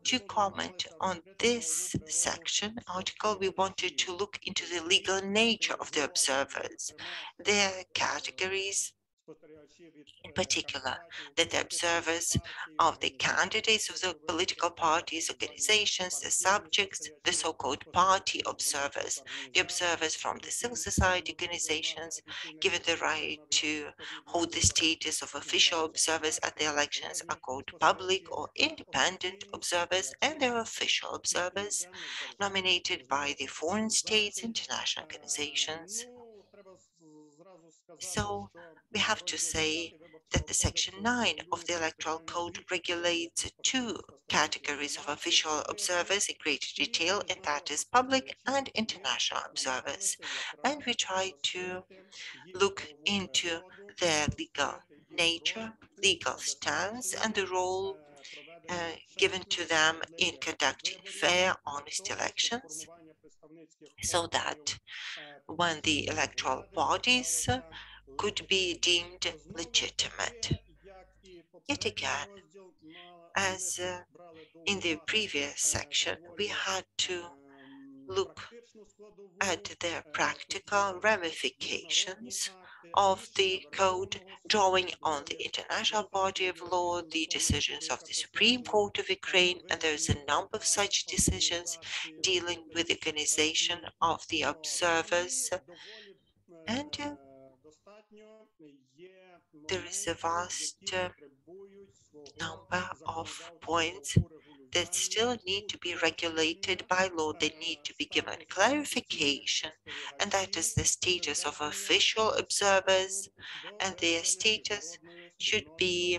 To comment on this section article, we wanted to look into the legal nature of the observers, their categories, in particular, that the observers of the candidates of the political parties, organizations, the subjects, the so-called party observers, the observers from the civil society organizations, given the right to hold the status of official observers at the elections, are called public or independent observers, and their official observers nominated by the foreign states, international organizations. So we have to say that the Section 9 of the Electoral Code regulates two categories of official observers in greater detail, and that is public and international observers. And we try to look into their legal nature, legal stance, and the role given to them in conducting fair, honest elections, so that when the electoral bodies could be deemed legitimate. Yet again, as in the previous section, we had to look at the practical ramifications of the code, drawing on the international body of law, the decisions of the Supreme Court of Ukraine, and there's a number of such decisions dealing with the organization of the observers. And there is a vast number of points that still need to be regulated by law. They need to be given clarification, and that is the status of official observers, and their status should be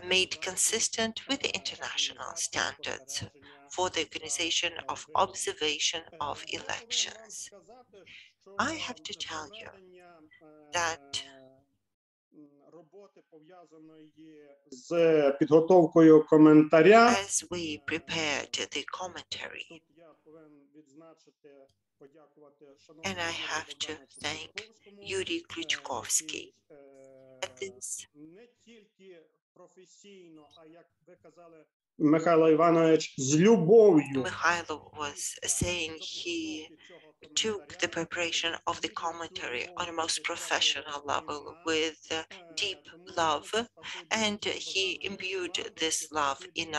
made consistent with the international standards for the organization of observation of elections. I have to tell you that з підготовкою коментаря. as we prepared the commentary, and I have to thank Yuri Klitschkovsky. At this, Михайло Іванович з любов'ю Mikhailo was saying he took the preparation of the commentary on a most professional level with deep love, and he imbued this love in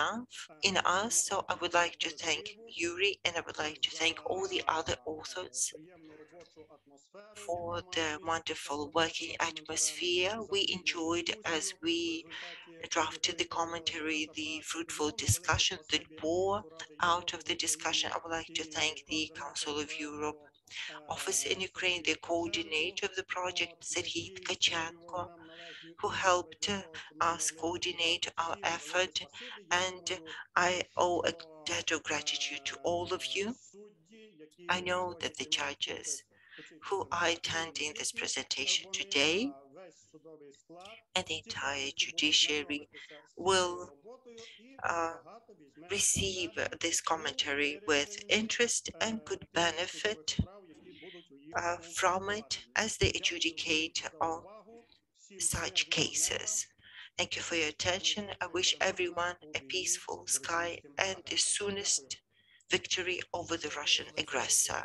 us. So I would like to thank Yuri, and I would like to thank all the other authors for the wonderful working atmosphere we enjoyed as we drafted the commentary, the fruitful discussion that bore out of the discussion. I would like to thank the Council of Europe office in Ukraine, the coordinator of the project, Serhiy Tkachenko, who helped us coordinate our effort, and I owe a debt of gratitude to all of you. I know that the judges who are attending this presentation today and the entire judiciary will receive this commentary with interest and could benefit from it as they adjudicate on such cases. Thank you for your attention. I wish everyone a peaceful sky and the soonest victory over the Russian aggressor.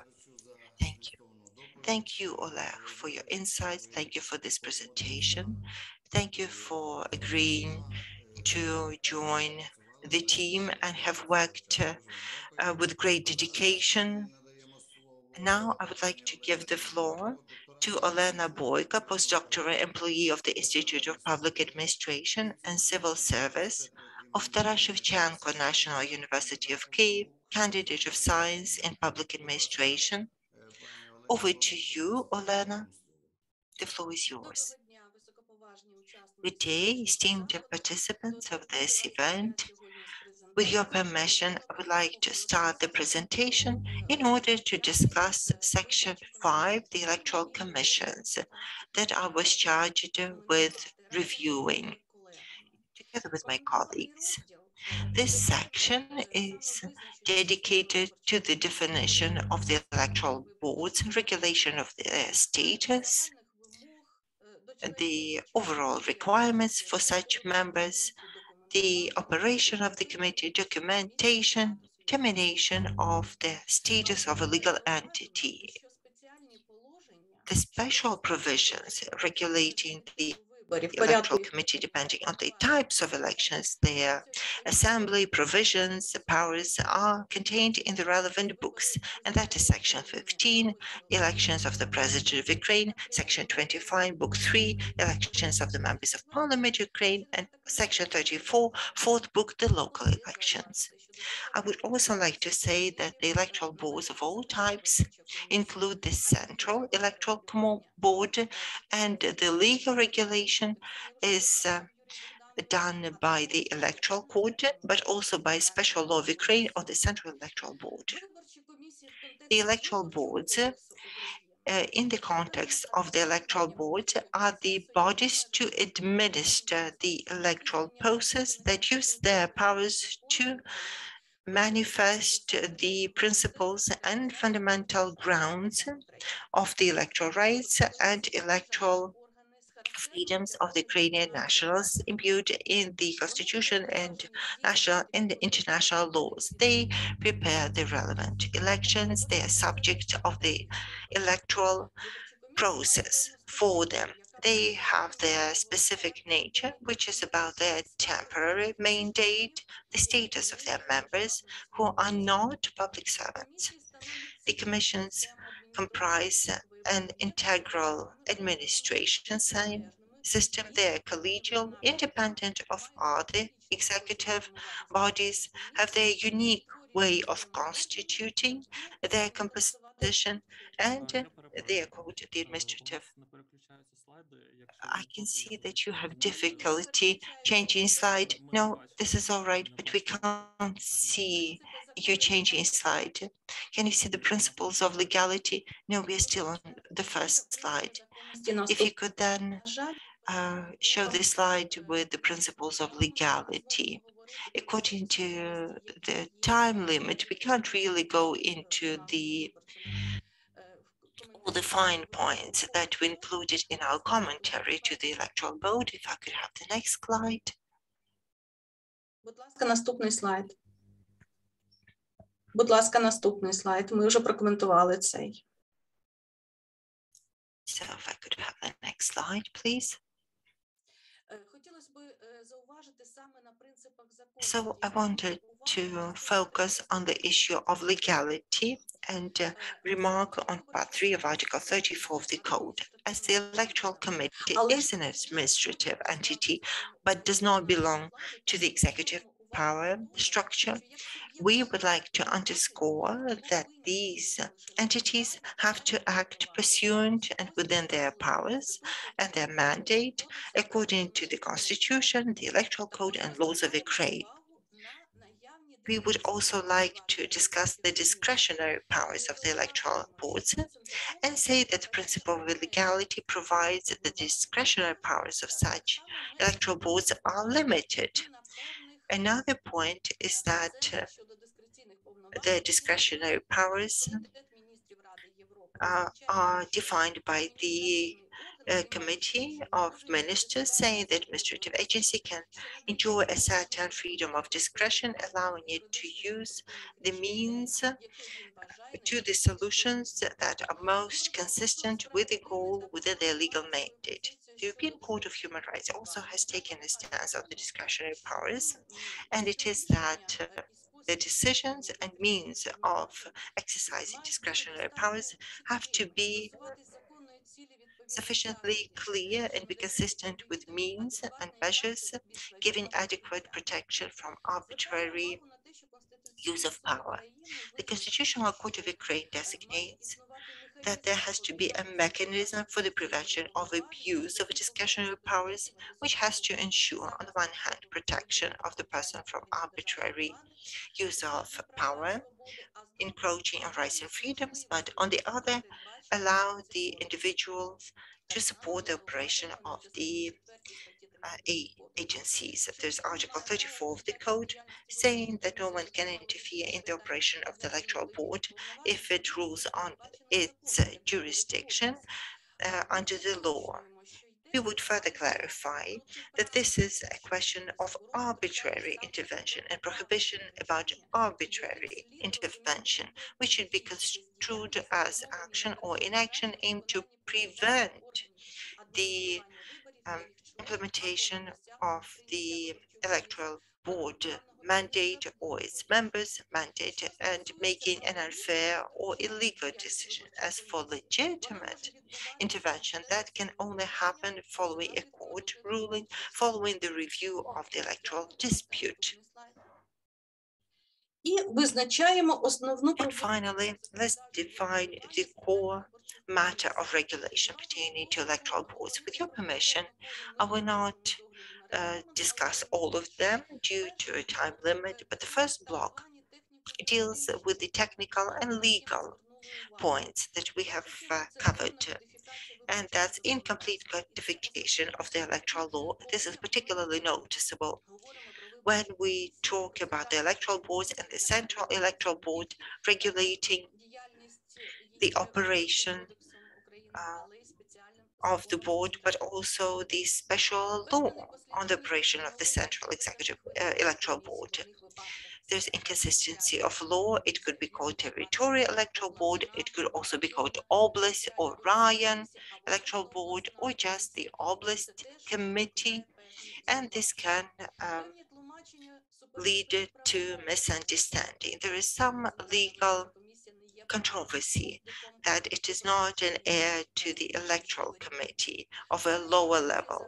Thank you. Thank you, Oleg, for your insights. Thank you for this presentation. Thank you for agreeing to join the team and have worked with great dedication. Now I would like to give the floor to Olena Boyka, postdoctoral employee of the Institute of Public Administration and Civil Service of Taras Shevchenko National University of Kyiv, candidate of science in public administration. Over to you, Olena. The floor is yours. Good day, esteemed participants of this event. With your permission, I would like to start the presentation in order to discuss Section 5, the electoral commissions, that I was charged with reviewing together with my colleagues. This section is dedicated to the definition of the electoral boards, regulation of their status, the overall requirements for such members, the operation of the committee, documentation, termination of the status of a legal entity. The special provisions regulating the electoral committee, depending on the types of elections, their assembly, provisions, powers are contained in the relevant books, and that is Section 15, elections of the President of Ukraine, Section 25, Book 3, elections of the members of Parliament Ukraine, and Section 34, fourth book, the local elections. I would also like to say that the electoral boards of all types include the Central Electoral Board, and the legal regulation is done by the Electoral Court, but also by special law of Ukraine or the Central Electoral Board. The electoral boards, in the context of the electoral board, are the bodies to administer the electoral process that use their powers to manifest the principles and fundamental grounds of the electoral rights and electoral freedoms of the Ukrainian nationals imbued in the constitution and national and international laws. They prepare the relevant elections. They are subject of the electoral process for them. They have their specific nature, which is about their temporary mandate, the status of their members who are not public servants. The commissions comprise an integral administration system. They are collegial, independent of other executive bodies, have their unique way of constituting their composition, and they are called the administrative. I can see that you have difficulty changing slide. No, this is all right, but we can't see you changing slide. Can you see the principles of legality? No, we are still on the first slide. If you could then show the slide with the principles of legality. According to the time limit, we can't really go into all the fine points that we included in our commentary to the electoral board. If I could have the next slide. Будь ласка, наступний слайд. Будь ласка, наступний слайд. Ми вже прокоментували цей. So if I could have the next slide, please. So I wanted to focus on the issue of legality and remark on part 3 of Article 34 of the Code. As the Electoral Committee is an administrative entity, but does not belong to the executive power structure, we would like to underscore that these entities have to act pursuant and within their powers and their mandate according to the Constitution, the Electoral Code, and laws of Ukraine. We would also like to discuss the discretionary powers of the electoral boards and say that the principle of legality provides that the discretionary powers of such electoral boards are limited. Another point is that the discretionary powers are defined by the committee of ministers saying the administrative agency can enjoy a certain freedom of discretion, allowing it to use the means to the solutions that are most consistent with the goal within their legal mandate. The European Court of Human Rights also has taken a stance on the discretionary powers, and it is that the decisions and means of exercising discretionary powers have to be sufficiently clear and be consistent with means and measures, giving adequate protection from arbitrary use of power. The Constitutional Court of Ukraine designates that there has to be a mechanism for the prevention of abuse of discretionary powers, which has to ensure, on the one hand, protection of the person from arbitrary use of power, encroaching on rights and freedoms, but on the other, allow the individuals to support the operation of the agencies. There's Article 34 of the Code saying that no one can interfere in the operation of the Electoral Board if it rules on its jurisdiction under the law. We would further clarify that this is a question of arbitrary intervention and prohibition about arbitrary intervention, which should be construed as action or inaction aimed to prevent the implementation of the Electoral Board mandate or its members' mandate and making an unfair or illegal decision. As for legitimate intervention, that can only happen following a court ruling, following the review of the electoral dispute. І визначаємо основну And finally, let's define the core matter of regulation pertaining to electoral boards. With your permission, I will not discuss all of them due to a time limit, but the first block deals with the technical and legal points that we have covered, and that's incomplete codification of the electoral law. This is particularly noticeable when we talk about the electoral boards and the Central Electoral Board regulating the operation of the board, but also the special law on the operation of the Central Electoral Board. There's inconsistency of law. It could be called Territorial Electoral Board. It could also be called Oblast or Rayon Electoral Board, or just the Oblast Committee. And this can lead to misunderstanding. There is some legal controversy that it is not an heir to the Electoral Committee of a lower level.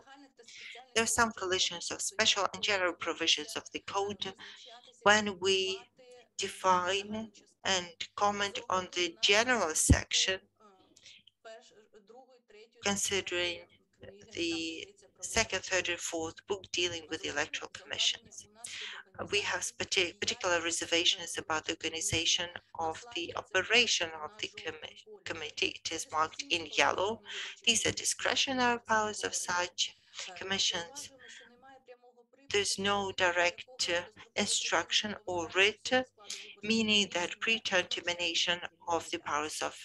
There are some collisions of special and general provisions of the code when we define and comment on the general section, considering the second, third, and fourth book dealing with the electoral commissions. We have particular reservations about the organization of the operation of the committee. It is marked in yellow. These are discretionary powers of such commissions. There's no direct instruction or writ, meaning that preterm termination of the powers of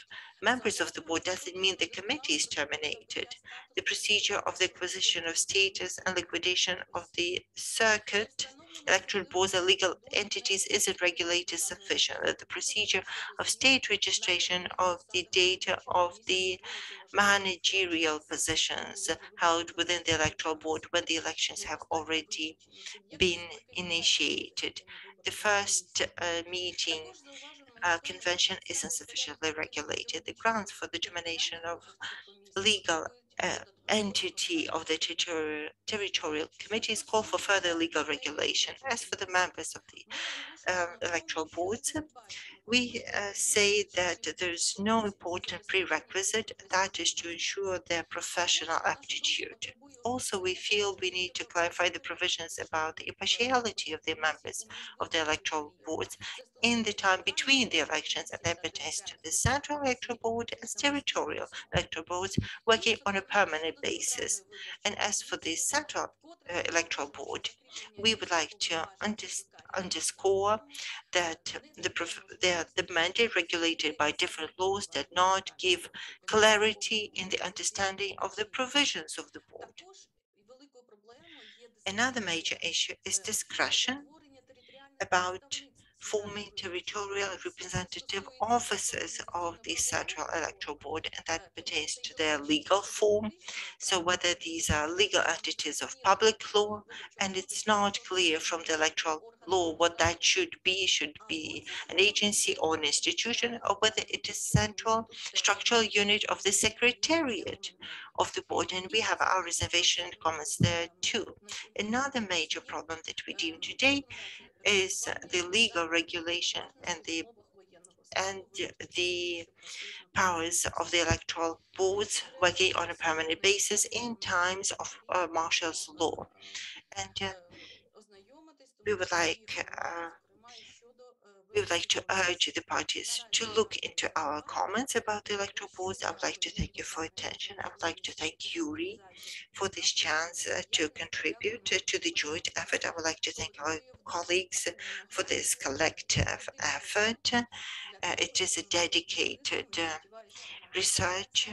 members of the board doesn't mean the committee is terminated. The procedure of the acquisition of status and liquidation of the circuit electoral boards and legal entities isn't regulated sufficiently. The procedure of state registration of the data of the managerial positions held within the electoral board when the elections have already been initiated. The first meeting convention isn't sufficiently regulated. The grounds for the termination of legal entity of the territorial committees call for further legal regulation. As for the members of the electoral boards, we say that there's no important prerequisite, that is to ensure their professional aptitude. Also, we feel we need to clarify the provisions about the impartiality of the members of the electoral boards in the time between the elections, and that pertains to the Central Electoral Board and territorial electoral boards working on a permanent basis. And as for the Central Electoral Board, we would like to underscore that the mandate regulated by different laws did not give clarity in the understanding of the provisions of the board. Another major issue is discretion about forming territorial representative offices of the Central Electoral Board, and that pertains to their legal form. So whether these are legal entities of public law, and it's not clear from the electoral law what that should be an agency or an institution, or whether it is central structural unit of the secretariat of the board, and we have our reservation and comments there too. Another major problem that we deem today is the legal regulation and the powers of the electoral boards working on a permanent basis in times of martial law. And we would like to urge the parties to look into our comments about the electoral boards. I would like to thank you for attention. I would like to thank Yuri for this chance to contribute to the joint effort. I would like to thank our colleagues for this collective effort. It is a dedicated research,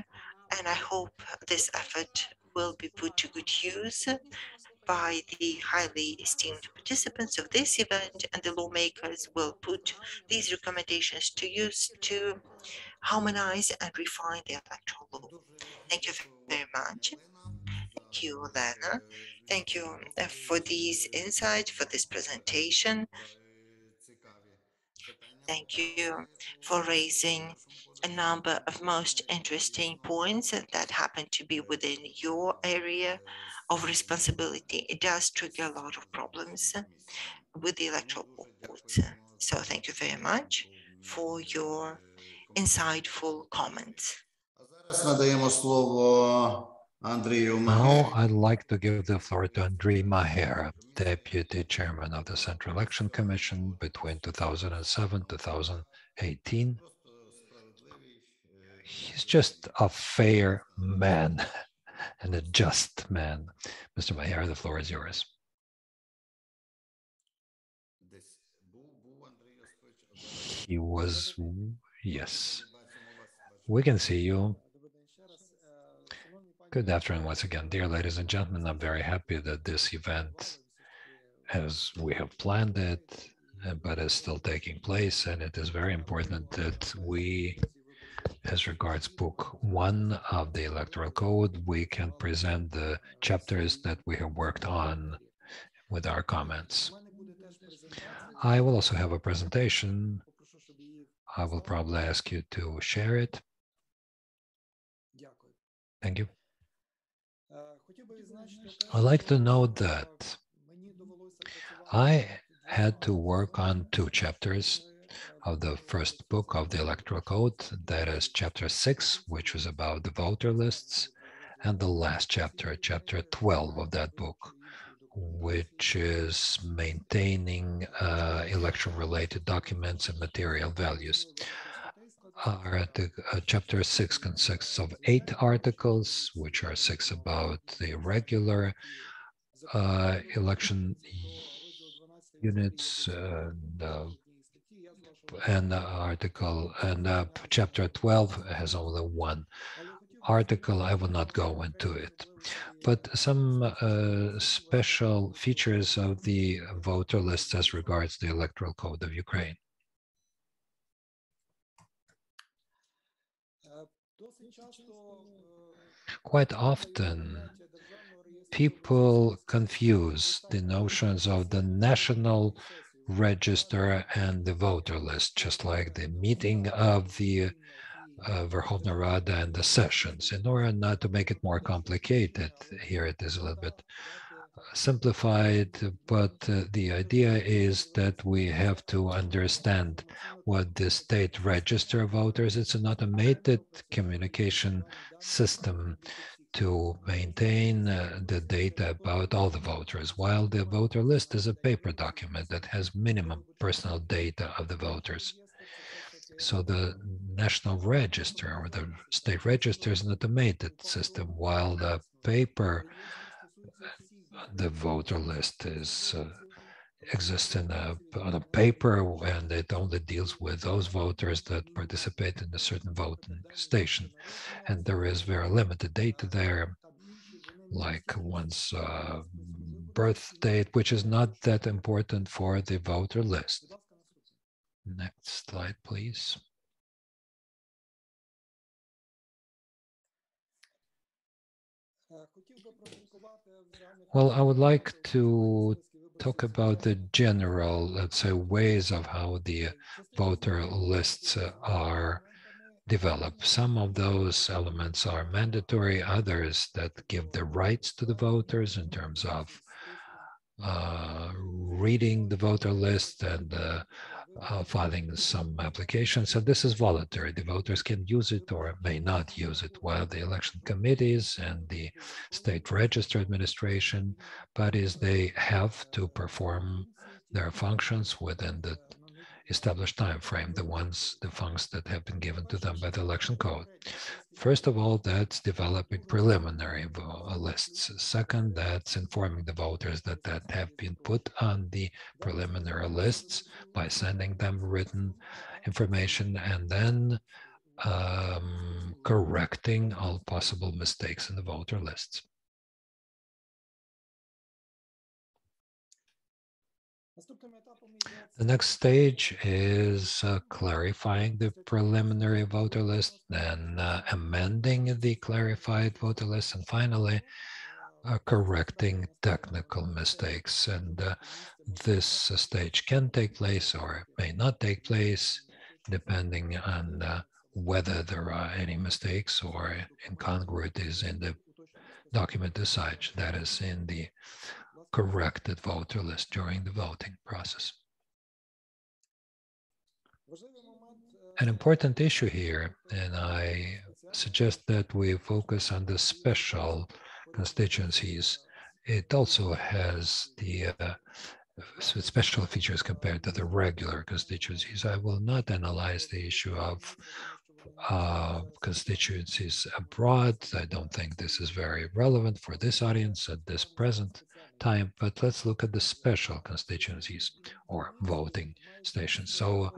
and I hope this effort will be put to good use by the highly esteemed participants of this event, and the lawmakers will put these recommendations to use to harmonize and refine the electoral law. Thank you very much. Thank you, Lena. Thank you for these insights, for this presentation. Thank you for raising a number of most interesting points that happen to be within your area of responsibility. It does trigger a lot of problems with the electoral boards. So thank you very much for your insightful comments. Now I'd like to give the floor to Andrei Maher, Deputy Chairman of the Central Election Commission between 2007 2018. He's just a fair man and a just man. Mr. Maher, the floor is yours. He was, yes. We can see you. Good afternoon once again, dear ladies and gentlemen. I'm very happy that this event, as we have planned it, but is still taking place, and it is very important that we, as regards Book 1 of the Electoral Code, we can present the chapters that we have worked on with our comments. I will also have a presentation. I will probably ask you to share it. Thank you. I'd like to note that I had to work on 2 chapters of the first book of the Electoral Code, that is chapter 6, which was about the voter lists, and the last chapter, chapter 12 of that book, which is maintaining election-related documents and material values. Chapter 6 consists of 8 articles, which are 6 about the regular election units, and chapter 12 has only 1 article. I will not go into it, but some special features of the voter list as regards the Electoral Code of Ukraine. Quite often, people confuse the notions of the national register and the voter list, just like the meeting of the Verkhovna Rada and the sessions. In order not to make it more complicated, here it is a little bit simplified, but the idea is that we have to understand what the state register of voters. It's an automated communication system to maintain the data about all the voters, while the voter list is a paper document that has minimum personal data of the voters. So the national register or the state register is an automated system, while the paper, the voter list is exists on a paper, and it only deals with those voters that participate in a certain voting station. And there is very limited data there, like one's birth date, which is not that important for the voter list. Next slide, please. Well, I would like to talk about the general, let's say, ways of how the voter lists are developed. Some of those elements are mandatory, others that give the rights to the voters in terms of reading the voter list and filing some applications. So this is voluntary. The voters can use it or may not use it, while the election committees and the state register administration bodies, they have to perform their functions within the established time frame, the functions that have been given to them by the election code. First of all, that's developing preliminary lists. Second, that's informing the voters that have been put on the preliminary lists by sending them written information, and then correcting all possible mistakes in the voter lists. The next stage is clarifying the preliminary voter list, then amending the clarified voter list, and finally correcting technical mistakes. And this stage can take place or may not take place depending on whether there are any mistakes or incongruities in the document as such, that is, in the corrected voter list during the voting process. An important issue here, and I suggest that we focus on the special constituencies. It also has the special features compared to the regular constituencies. I will not analyze the issue of constituencies abroad. I don't think this is very relevant for this audience at this present time, but let's look at the special constituencies or voting stations. So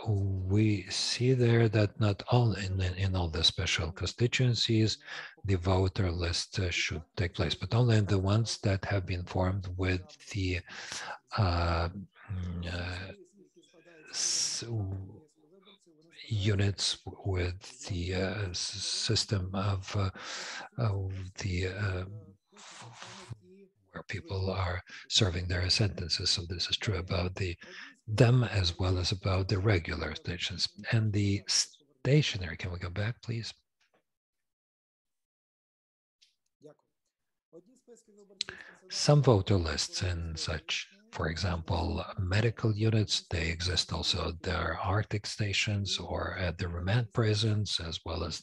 we see there that not all in all the special constituencies, the voter list should take place, but only in the ones that have been formed with the units with the system of the where people are serving their sentences. So this is true about them as well as about the regular stations. And the stationary, can we go back, please? Some voter lists and such, for example, medical units, they exist also. There are Arctic stations or at the remand prisons, as well as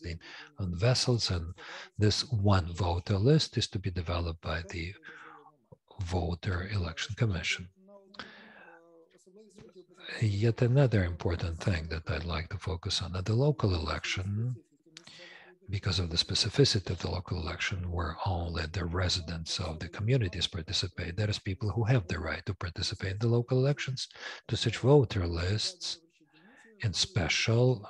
on vessels. And this one voter list is to be developed by the Voter Election Commission. Yet another important thing that I'd like to focus on at the local election, because of the specificity of the local election, where only the residents of the communities participate, that is, people who have the right to participate in the local elections, to such voter lists in special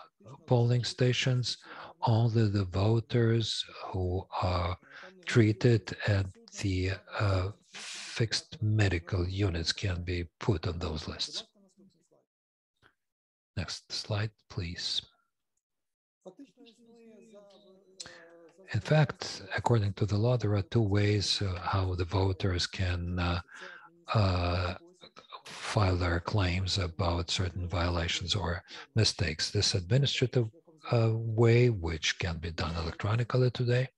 polling stations, only the voters who are treated at the fixed medical units can be put on those lists. Next slide, please. In fact, according to the law, there are two ways how the voters can file their claims about certain violations or mistakes. This administrative way, which can be done electronically today,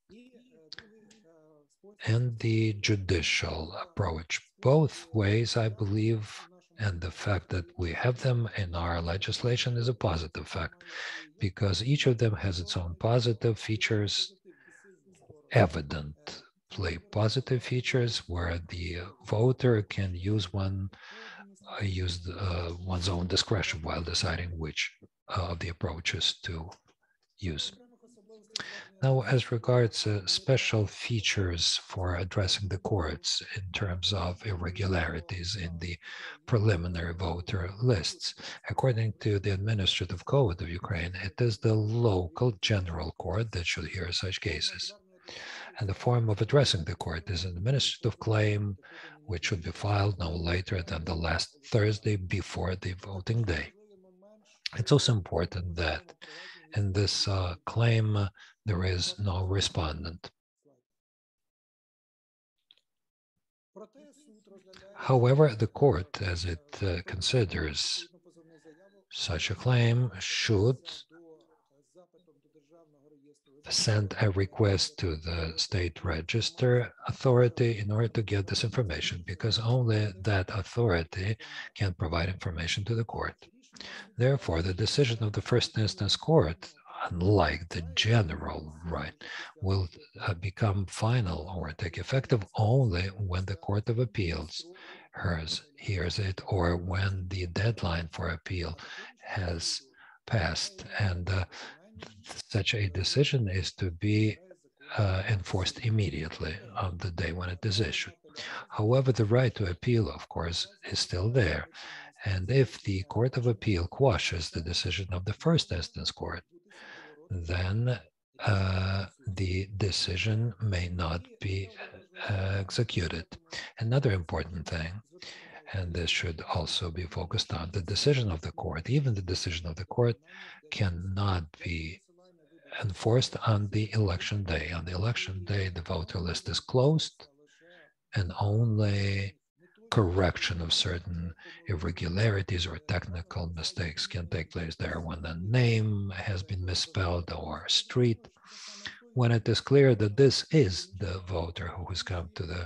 and the judicial approach. Both ways, I believe, and the fact that we have them in our legislation is a positive fact, because each of them has its own positive features, evidently positive features, where the voter can use one's own discretion while deciding which of the approaches to use. Now, as regards special features for addressing the courts in terms of irregularities in the preliminary voter lists, according to the Administrative Code of Ukraine, it is the local general court that should hear such cases. And the form of addressing the court is an administrative claim, which should be filed no later than the last Thursday before the voting day. It's also important that in this claim, there is no respondent. However, the court, as it considers such a claim, should send a request to the state register authority in order to get this information, because only that authority can provide information to the court. Therefore, the decision of the first instance court, unlike the general right, will become final or take effective only when the Court of Appeals hears it, or when the deadline for appeal has passed. And such a decision is to be enforced immediately on the day when it is issued. However, the right to appeal, of course, is still there. And if the Court of Appeal quashes the decision of the first instance court, then the decision may not be executed. Another important thing, and this should also be focused on, the decision of the court, even the decision of the court, cannot be enforced on the election day. On the election day, the voter list is closed, and only correction of certain irregularities or technical mistakes can take place there when the name has been misspelled or street, when it is clear that this is the voter who has come to the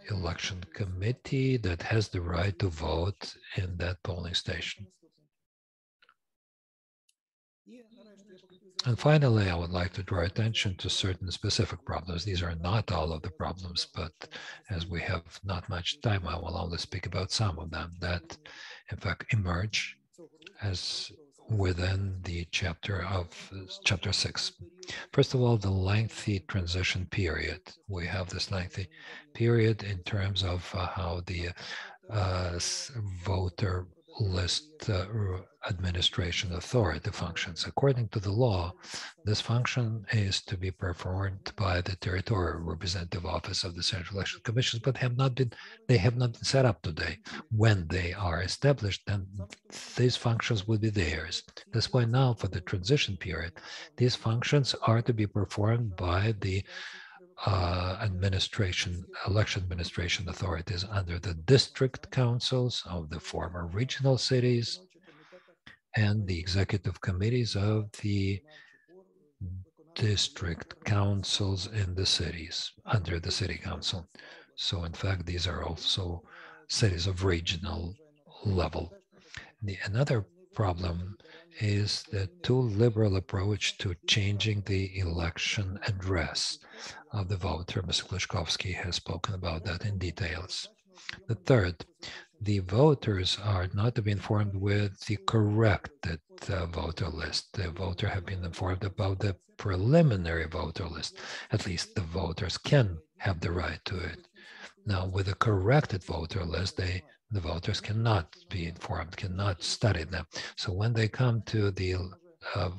election committee that has the right to vote in that polling station. And finally, I would like to draw attention to certain specific problems. These are not all of the problems, but as we have not much time, I will only speak about some of them that, in fact, emerge as within the chapter 6. First of all, the lengthy transition period. We have this lengthy period in terms of how the voter list administration authority functions. According to the law, this function is to be performed by the territorial representative office of the Central Election Commissions, but they have not been set up today. When they are established, then these functions will be theirs. That's why now, for the transition period, these functions are to be performed by the election administration authorities under the district councils of the former regional cities and the executive committees of the district councils in the cities under the city council. So in fact, these are also cities of regional level. Another problem is the too liberal approach to changing the election address of the voter. Mr. Klishkovsky has spoken about that in details. The third, the voters are not to be informed with the corrected voter list. The voter have been informed about the preliminary voter list. At least the voters can have the right to it. Now, with a corrected voter list, the voters cannot be informed, cannot study them. So when they come to the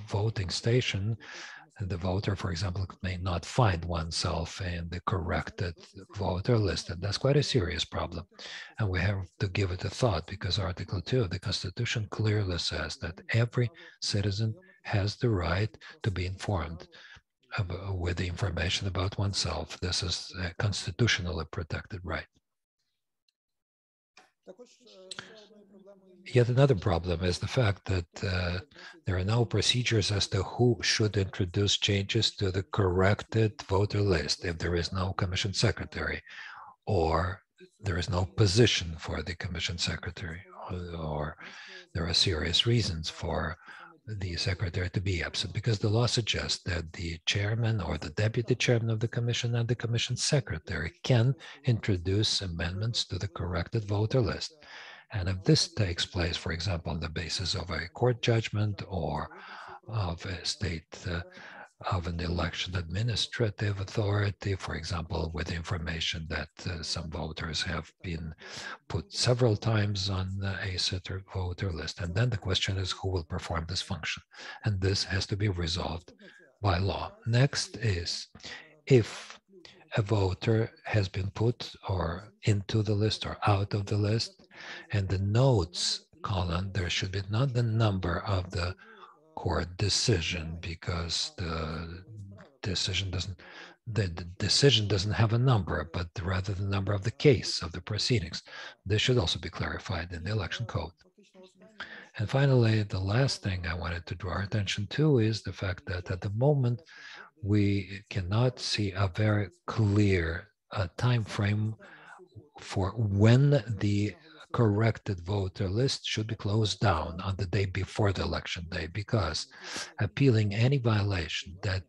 voting station, the voter, for example, may not find oneself in the corrected voter list. And that's quite a serious problem. And we have to give it a thought, because Article 2 of the Constitution clearly says that every citizen has the right to be informed with the information about oneself. This is a constitutionally protected right. Yet another problem is the fact that there are no procedures as to who should introduce changes to the corrected voter list if there is no commission secretary, or there is no position for the commission secretary, or there are serious reasons for the secretary to be absent, because the law suggests that the chairman or the deputy chairman of the commission and the commission secretary can introduce amendments to the corrected voter list. And if this takes place, for example, on the basis of a court judgment or of a state of an election administrative authority, for example, with information that some voters have been put several times on a certain voter list. And then the question is who will perform this function? And this has to be resolved by law. Next is if a voter has been put or into the list or out of the list, and the notes column, there should be not the number of the court decision, because the decision doesn't have a number, but rather the number of the case of the proceedings. This should also be clarified in the election code. And finally, the last thing I wanted to draw our attention to is the fact that at the moment we cannot see a very clear time frame for when the corrected voter list should be closed down on the day before the election day, because appealing any violation that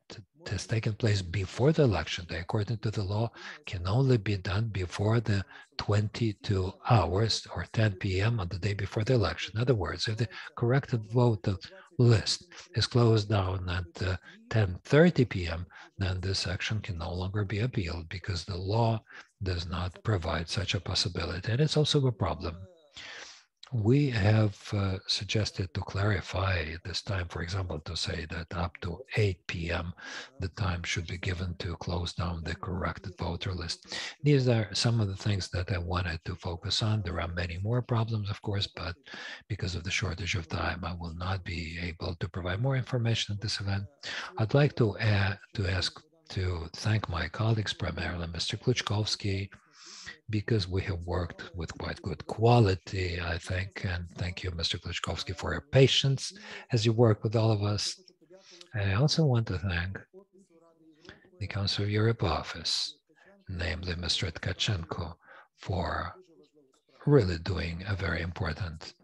has taken place before the election day, according to the law, can only be done before the 22 hours or 10 p.m. on the day before the election. In other words, if the corrected voter list is closed down at 10:30 p.m., then this action can no longer be appealed, because the law does not provide such a possibility. And it's also a problem. We have suggested to clarify this time, for example, to say that up to 8 p.m. the time should be given to close down the corrected voter list. These are some of the things that I wanted to focus on. There are many more problems, of course, but because of the shortage of time, I will not be able to provide more information at this event. I'd like to thank my colleagues, primarily Mr. Kluchkovsky, because we have worked with quite good quality, I think. And thank you, Mr. Kluchkovsky, for your patience as you work with all of us. And I also want to thank the Council of Europe office, namely Mr. Tkachenko, for really doing a very important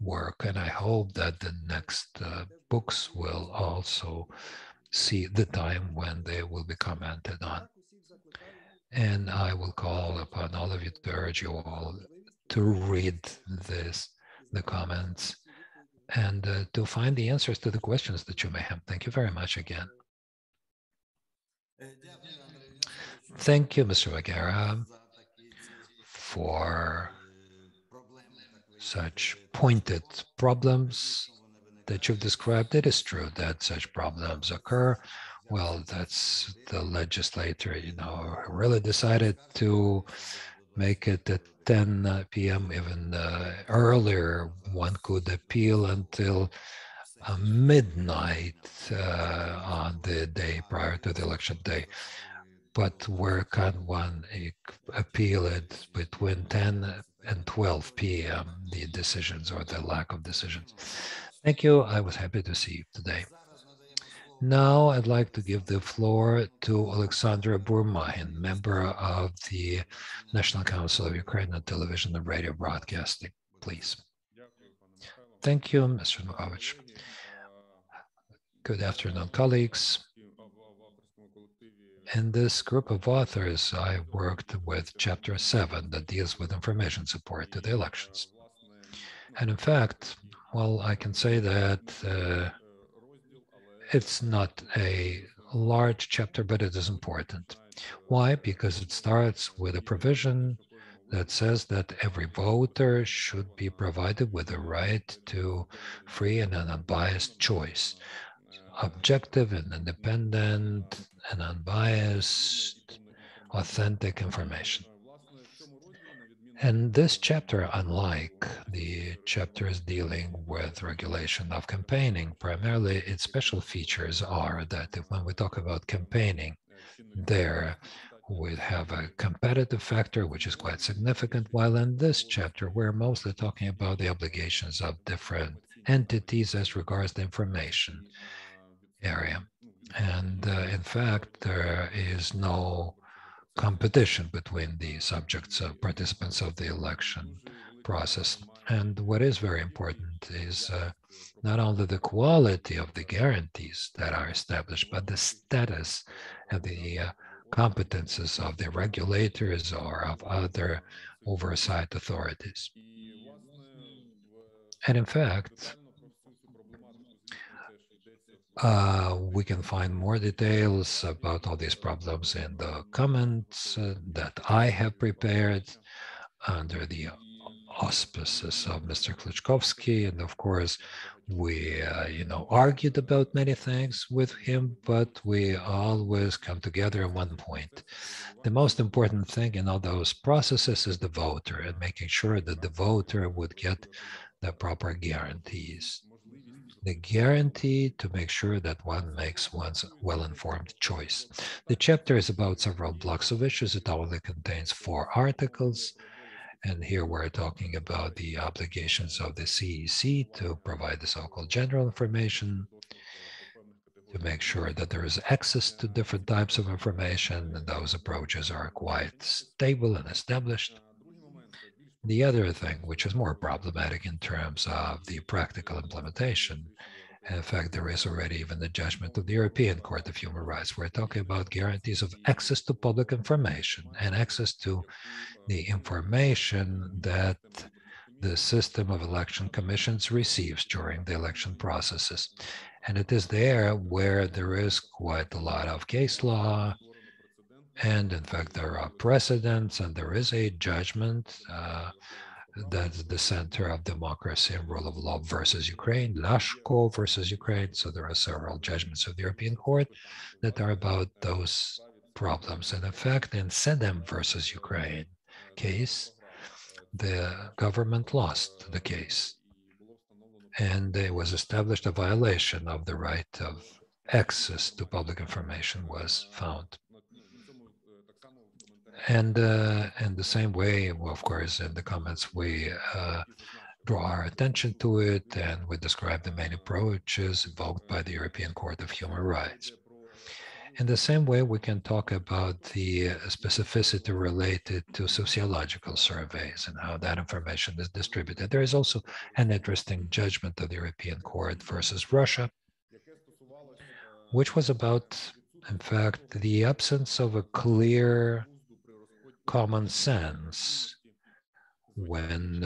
work. And I hope that the next books will also see the time when they will be commented on. And I will call upon all of you to urge you all to read the comments, and to find the answers to the questions that you may have. Thank you very much again. Thank you, Mr. Vagera, for such pointed problems that you've described. It is true that such problems occur. Well, that's the legislator, really decided to make it at 10 p.m. Even earlier. One could appeal until midnight on the day prior to the election day. But where can one appeal it between 10 and 12 p.m., the decisions or the lack of decisions? Thank you. I was happy to see you today. Now I'd like to give the floor to Alexandra Burmahin, member of the National Council of Ukraine on Television and Radio Broadcasting. Please. Thank you, Mr. Nukovich. Good afternoon, colleagues. In this group of authors, I worked with Chapter 7 that deals with information support to the elections. And in fact, well, I can say that it's not a large chapter, but it is important. Why? Because it starts with a provision that says that every voter should be provided with the right to free and an unbiased choice, objective and independent and unbiased, authentic information. And this chapter, unlike the chapters dealing with regulation of campaigning, primarily its special features are that when we talk about campaigning, there we have a competitive factor, which is quite significant, while in this chapter, we're mostly talking about the obligations of different entities as regards the information area. And in fact, there is no competition between the subjects of participants of the election process. And what is very important is not only the quality of the guarantees that are established, but the status of the competences of the regulators or of other oversight authorities. And in fact, We can find more details about all these problems in the comments that I have prepared under the auspices of Mr. Klitschkovsky. And of course, we, argued about many things with him, but we always come together on one point. The most important thing in all those processes is the voter and making sure that the voter would get the proper guarantees. The guarantee to make sure that one makes one's well-informed choice. The chapter is about several blocks of issues. It only contains 4 articles. And here we're talking about the obligations of the CEC to provide the so-called general information, to make sure that there is access to different types of information, and those approaches are quite stable and established. The other thing, which is more problematic in terms of the practical implementation, and in fact, there is already even the judgment of the European Court of Human Rights. We're talking about guarantees of access to public information and access to the information that the system of election commissions receives during the election processes. And it is there where there is quite a lot of case law. And in fact, there are precedents and there is a judgment that's the center of democracy and rule of law versus Ukraine, Lashko versus Ukraine. So there are several judgments of the European Court that are about those problems. And in fact, in Sedem versus Ukraine case, the government lost the case. And it was established a violation of the right of access to public information was found. And in the same way, well, of course, in the comments, we draw our attention to it and we describe the main approaches invoked by the European Court of Human Rights. In the same way, we can talk about the specificity related to sociological surveys and how that information is distributed. There is also an interesting judgment of the European Court versus Russia, which was about, in fact, the absence of a clear common sense when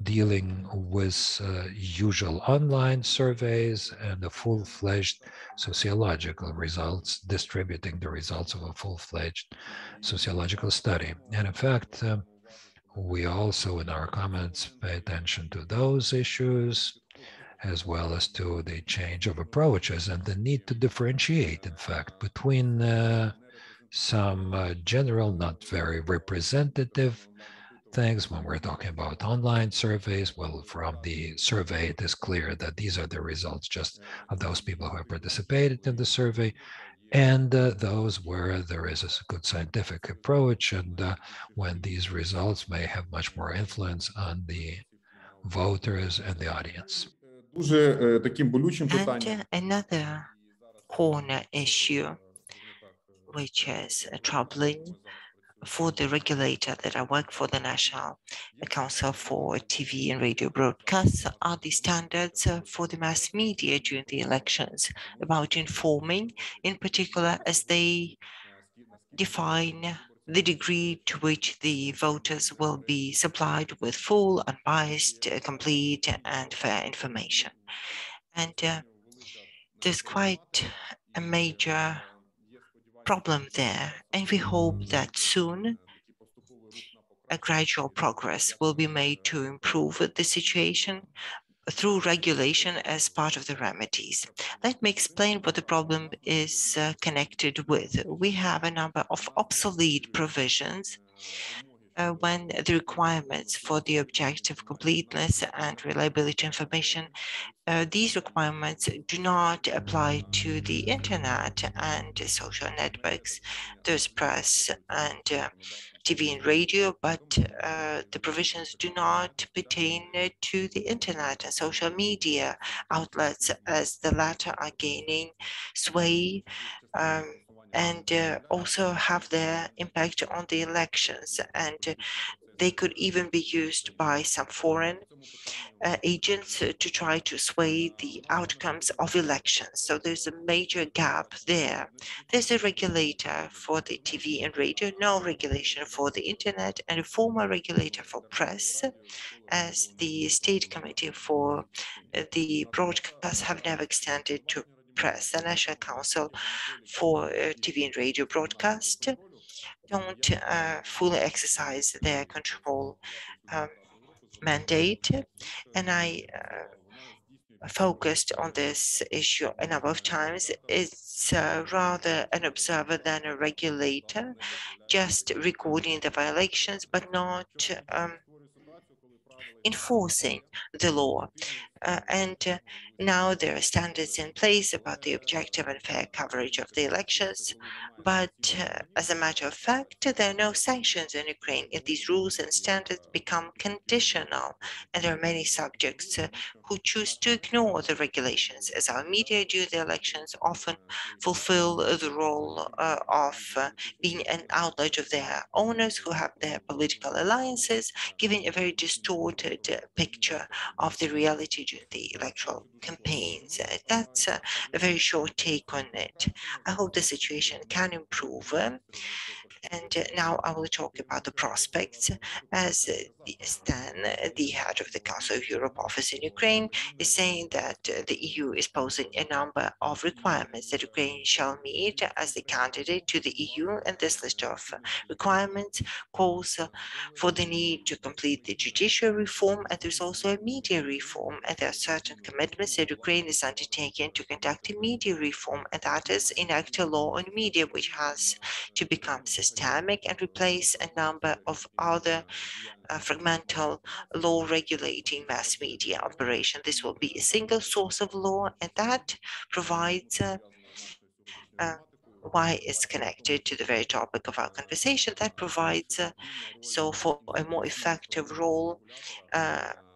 dealing with usual online surveys and the full-fledged sociological results, distributing the results of a full-fledged sociological study. And in fact, we also in our comments pay attention to those issues, as well as to the change of approaches and the need to differentiate, in fact, between some general, not very representative things when we're talking about online surveys. Well, from the survey, it is clear that these are the results just of those people who have participated in the survey, and those where there is a good scientific approach, and when these results may have much more influence on the voters and the audience. And another corner issue, which is troubling for the regulator that I work for, the National Council for TV and Radio Broadcasts, are the standards for the mass media during the elections about informing, in particular, as they define the degree to which the voters will be supplied with full, unbiased, complete, and fair information. And there's quite a major problem there, and we hope that soon a gradual progress will be made to improve the situation through regulation as part of the remedies. Let me explain what the problem is connected with. We have a number of obsolete provisions when the requirements for the objective completeness and reliability information, these requirements do not apply to the internet and social networks. There's press and TV and radio, but the provisions do not pertain to the internet and social media outlets, as the latter are gaining sway and also have their impact on the elections. And they could even be used by some foreign agents to try to sway the outcomes of elections. So there's a major gap there. There's a regulator for the TV and radio, no regulation for the internet, and a former regulator for press, as the State Committee for the broadcast have never extended to press. The National Council for TV and radio broadcast don't fully exercise their control mandate, and I focused on this issue a number of times. It's rather an observer than a regulator, just recording the violations, but not enforcing the law. Now there are standards in place about the objective and fair coverage of the elections, but as a matter of fact, there are no sanctions in Ukraine, and these rules and standards become conditional, and there are many subjects who choose to ignore the regulations, as our media during the elections often fulfill the role of being an outlet of their owners who have their political alliances, giving a very distorted picture of the reality during the electoral campaigns. That's a very short take on it. I hope the situation can improve. And now I will talk about the prospects. As Stan, the head of the Council of Europe office in Ukraine, is saying that the EU is posing a number of requirements that Ukraine shall meet as the candidate to the EU, and this list of requirements calls for the need to complete the judicial reform, and there's also a media reform, and there are certain commitments that Ukraine is undertaking to conduct a media reform, and that is enact a law on media which has to become systemic and replace a number of other fragmental law regulating mass media operation. This will be a single source of law, and that provides why it's connected to the very topic of our conversation, that provides so for a more effective role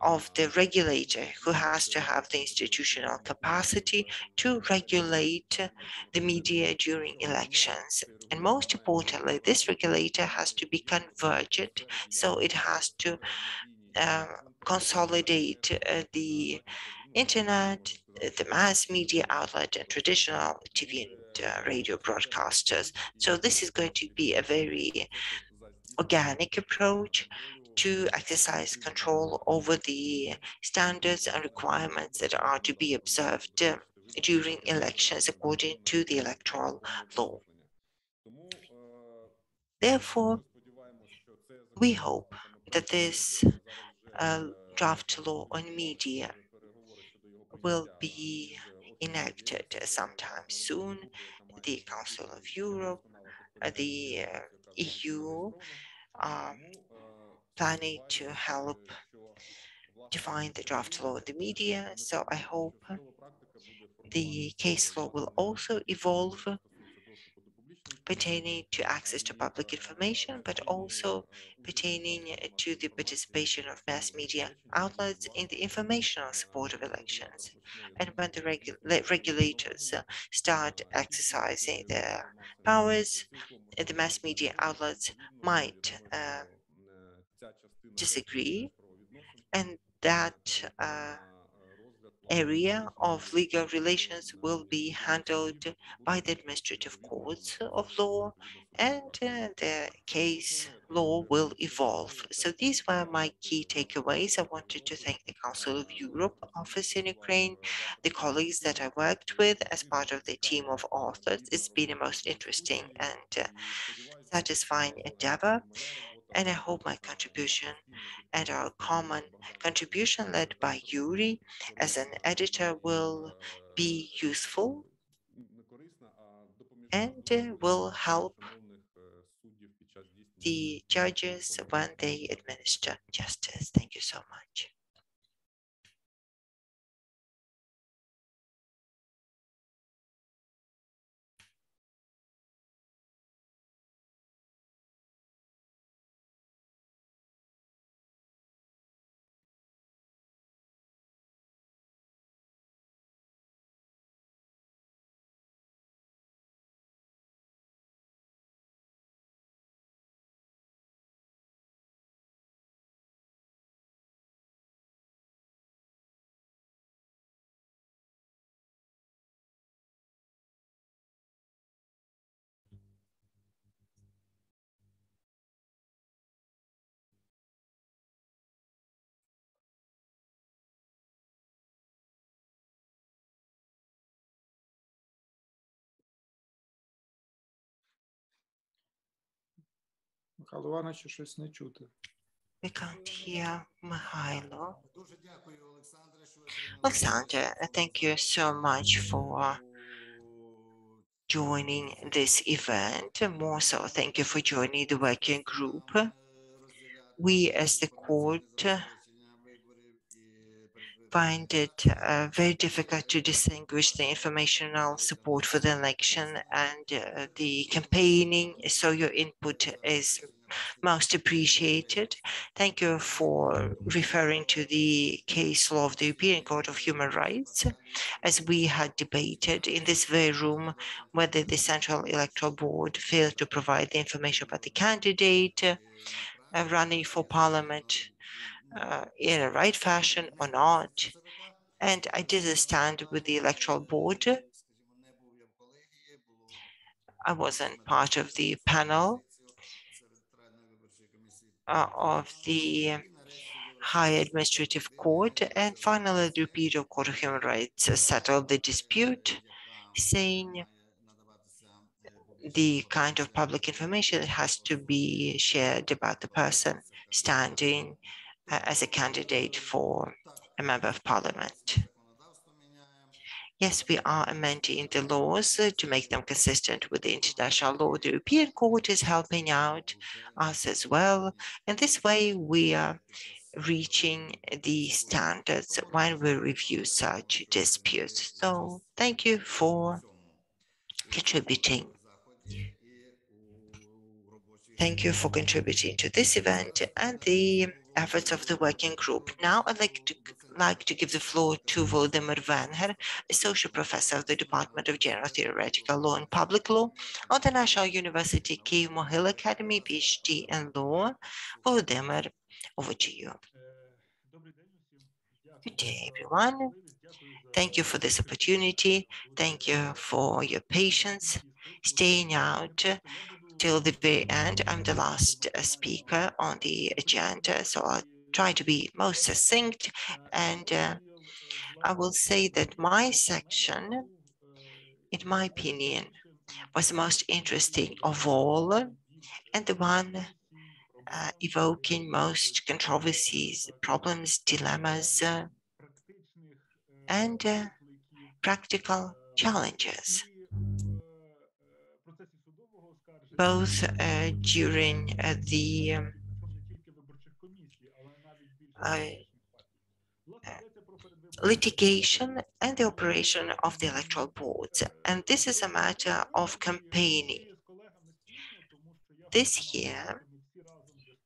of the regulator, who has to have the institutional capacity to regulate the media during elections. And most importantly, this regulator has to be convergent, so it has to consolidate the internet, the mass media outlet, and traditional TV and radio broadcasters. So this is going to be a very organic approach to exercise control over the standards and requirements that are to be observed during elections according to the electoral law. Therefore, we hope that this draft law on media will be enacted sometime soon. The Council of Europe, the EU are planning to help define the draft law of the media. So I hope the case law will also evolve pertaining to access to public information, but also pertaining to the participation of mass media outlets in the informational support of elections. And when the regulators start exercising their powers, the mass media outlets might disagree, and that area of legal relations will be handled by the administrative courts of law, and the case law will evolve. So these were my key takeaways. I wanted to thank the Council of Europe office in Ukraine, the colleagues that I worked with as part of the team of authors. It's been a most interesting and satisfying endeavor, and I hope my contribution and our common contribution led by Yuri as an editor will be useful and will help the judges when they administer justice. Thank you so much. Михайло Івановичу, щось не чути. We can't hear Mihailo. Дуже дякую, Олександре, що ви прийняли Alexander, thank you so much for joining this event. More so, thank you for joining the working group. We, as the court, find it very difficult to distinguish the informational support for the election and the campaigning, so your input is most appreciated. Thank you for referring to the case law of the European Court of Human Rights, as we had debated in this very room whether the Central Electoral Board failed to provide the information about the candidate running for parliament in a right fashion or not. And I did stand with the Electoral Board. I wasn't part of the panel of the High Administrative Court, and finally the European Court of Human Rights settled the dispute, saying the kind of public information that has to be shared about the person standing as a candidate for a member of parliament. Yes, we are amending the laws to make them consistent with the international law. The European Court is helping out us as well. And this way we are reaching the standards when we review such disputes. So thank you for contributing. Thank you for contributing to this event and the efforts of the working group. Now I'd like to give the floor to Volodymyr Venher, Associate Professor of the Department of General Theoretical Law and Public Law of the National University Kyiv-Mohyla Academy, PhD in Law. Volodymyr, over to you. Good day, everyone. Thank you for this opportunity. Thank you for your patience, staying out till the very end. I'm the last speaker on the agenda, so I'll try to be most succinct. And I will say that my section, in my opinion, was the most interesting of all, and the one evoking most controversies, problems, dilemmas, and practical challenges, both during the litigation and the operation of the electoral boards. And this is a matter of campaigning. This year,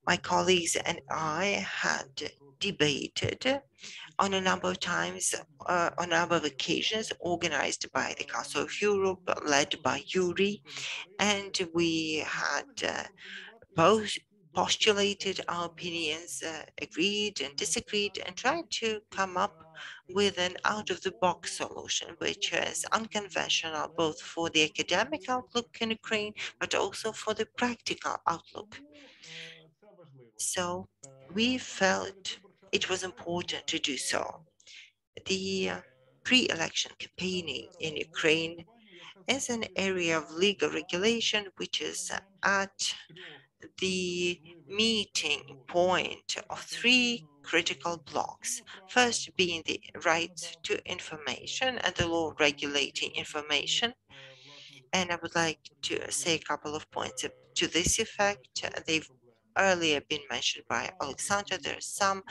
my colleagues and I had debated on a number of times, on a number of occasions, organized by the Council of Europe, led by Yuri, and we had both postulated our opinions, agreed and disagreed, and tried to come up with an out-of-the-box solution, which is unconventional both for the academic outlook in Ukraine, but also for the practical outlook. So we felt it was important to do so. The pre-election campaigning in Ukraine is an area of legal regulation which is at the meeting point of three critical blocks. First being the right to information and the law regulating information. And I would like to say a couple of points to this effect. They've earlier been mentioned by Alexander. There are some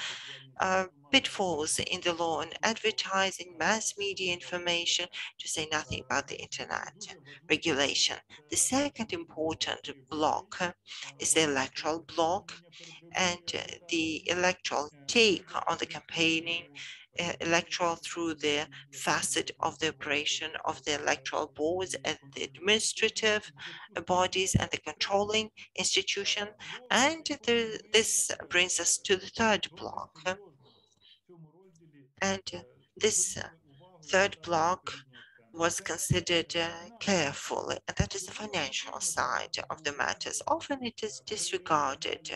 pitfalls in the law on advertising, mass media information, to say nothing about the internet regulation. The second important block is the electoral block and the electoral take on the campaigning, electoral through the facet of the operation of the electoral boards and the administrative bodies and the controlling institution. And this brings us to the third block. And this third block was considered carefully, and that is the financial side of the matters. Often it is disregarded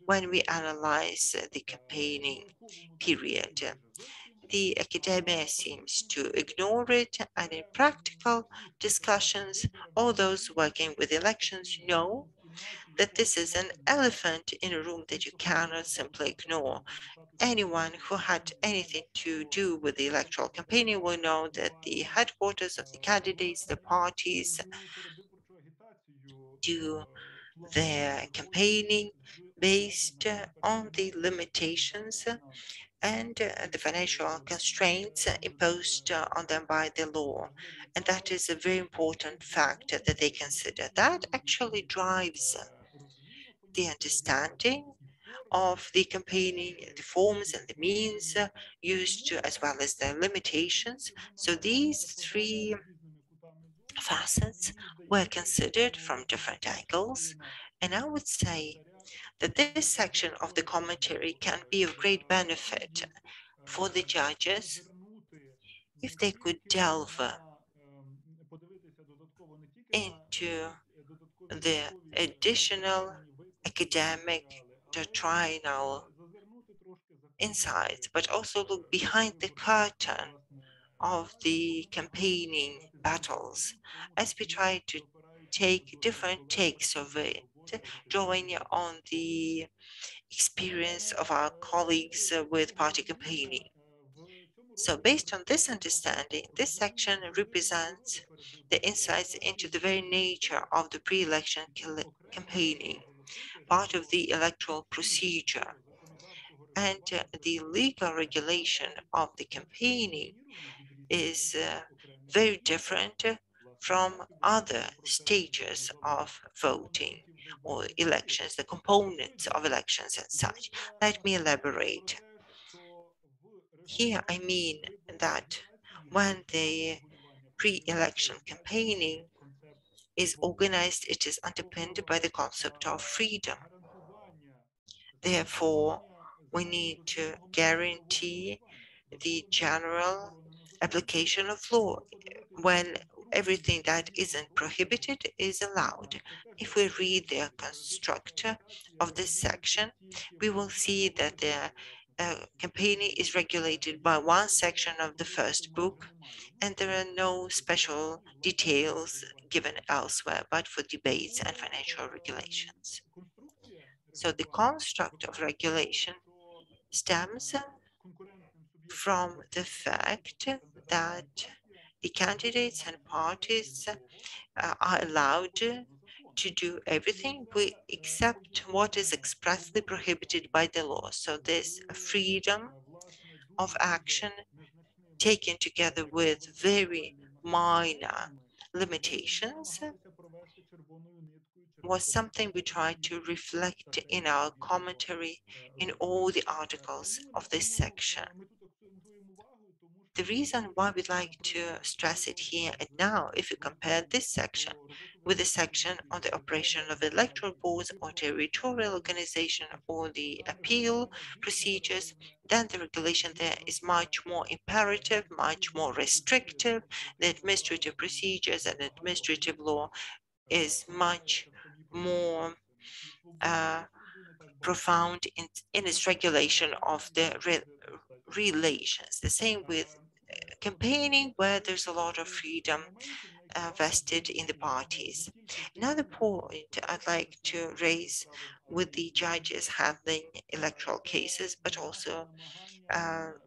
when we analyze the campaigning period. The academia seems to ignore it, and in practical discussions, all those working with elections know that this is an elephant in a room that you cannot simply ignore. Anyone who had anything to do with the electoral campaigning will know that the headquarters of the candidates, the parties, do their campaigning based on the limitations and the financial constraints imposed on them by the law. And that is a very important factor that they consider. That actually drives the understanding of the campaigning, the forms and the means used, as well as their limitations. So these three facets were considered from different angles, and I would say that this section of the commentary can be of great benefit for the judges if they could delve into the additional academic doctrinal insights, but also look behind the curtain of the campaigning battles as we try to take different takes of it, drawing on the experience of our colleagues with party campaigning. So based on this understanding, this section represents the insights into the very nature of the pre-election campaigning, part of the electoral procedure, and the legal regulation of the campaigning is very different from other stages of voting or elections, the components of elections and such. Let me elaborate. Here I mean that when the pre-election campaigning is organized, it is underpinned by the concept of freedom. Therefore, we need to guarantee the general application of law when everything that isn't prohibited is allowed. If we read the construct of this section, we will see that the campaigning is regulated by one section of the first book, and there are no special details given elsewhere but for debates and financial regulations. So the construct of regulation stems from the fact that the candidates and parties are allowed to do everything except what is expressly prohibited by the law. So this freedom of action taken together with very minor limitations was something we tried to reflect in our commentary in all the articles of this section. The reason why we'd like to stress it here and now, if you compare this section with the section on the operation of electoral boards or territorial organization or the appeal procedures, then the regulation there is much more imperative, much more restrictive. The administrative procedures and administrative law is much more profound in its regulation of the relations. The same with campaigning, where there's a lot of freedom vested in the parties. Another point I'd like to raise with the judges handling electoral cases, but also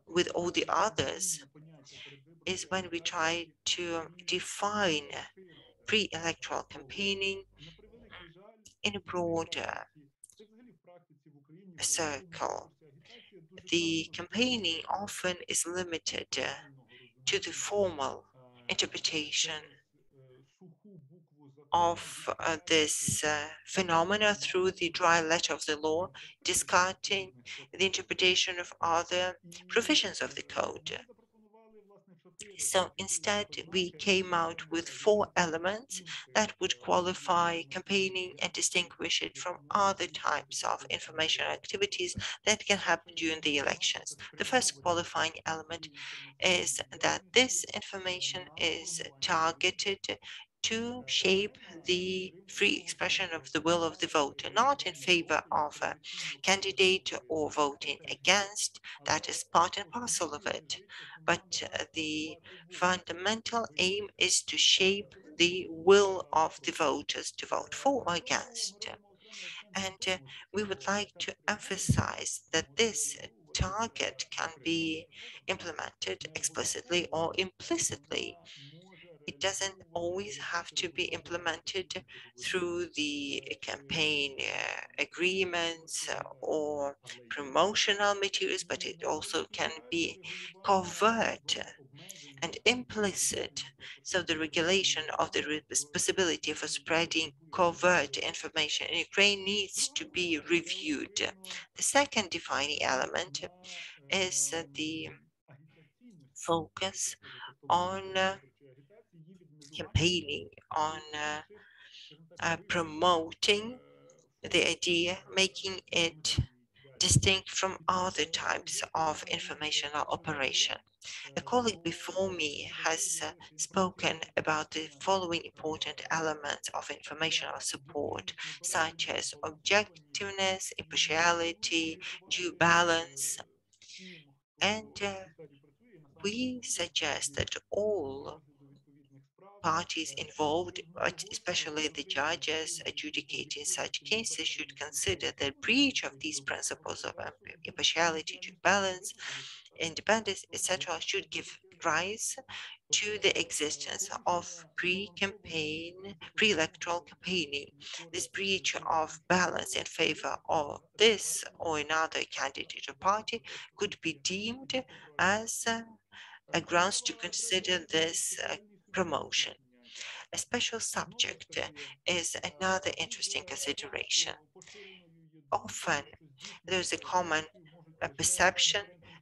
with all the others, is when we try to define pre-electoral campaigning in a broader circle. The campaigning often is limited to the formal interpretation of this phenomena through the dry letter of the law, discarding the interpretation of other provisions of the code. So instead, we came out with 4 elements that would qualify campaigning and distinguish it from other types of information activities that can happen during the elections. The first qualifying element is that this information is targeted to shape the free expression of the will of the voter, not in favor of a candidate or voting against. That is part and parcel of it. But the fundamental aim is to shape the will of the voters to vote for or against. And we would like to emphasize that this target can be implemented explicitly or implicitly. It doesn't always have to be implemented through the campaign agreements or promotional materials, but it also can be covert and implicit. So the regulation of the responsibility for spreading covert information in Ukraine needs to be reviewed. The second defining element is the focus on campaigning, on promoting the idea, making it distinct from other types of informational operation. A colleague before me has spoken about the following important elements of informational support, such as objectiveness, impartiality, due balance, and we suggest that all parties involved, but especially the judges adjudicating such cases, should consider that breach of these principles of impartiality, due balance, independence, etc., should give rise to the existence of pre-electoral campaigning. This breach of balance in favor of this or another candidate or party could be deemed as a grounds to consider this promotion. A special subject is another interesting consideration. Often there's a common perception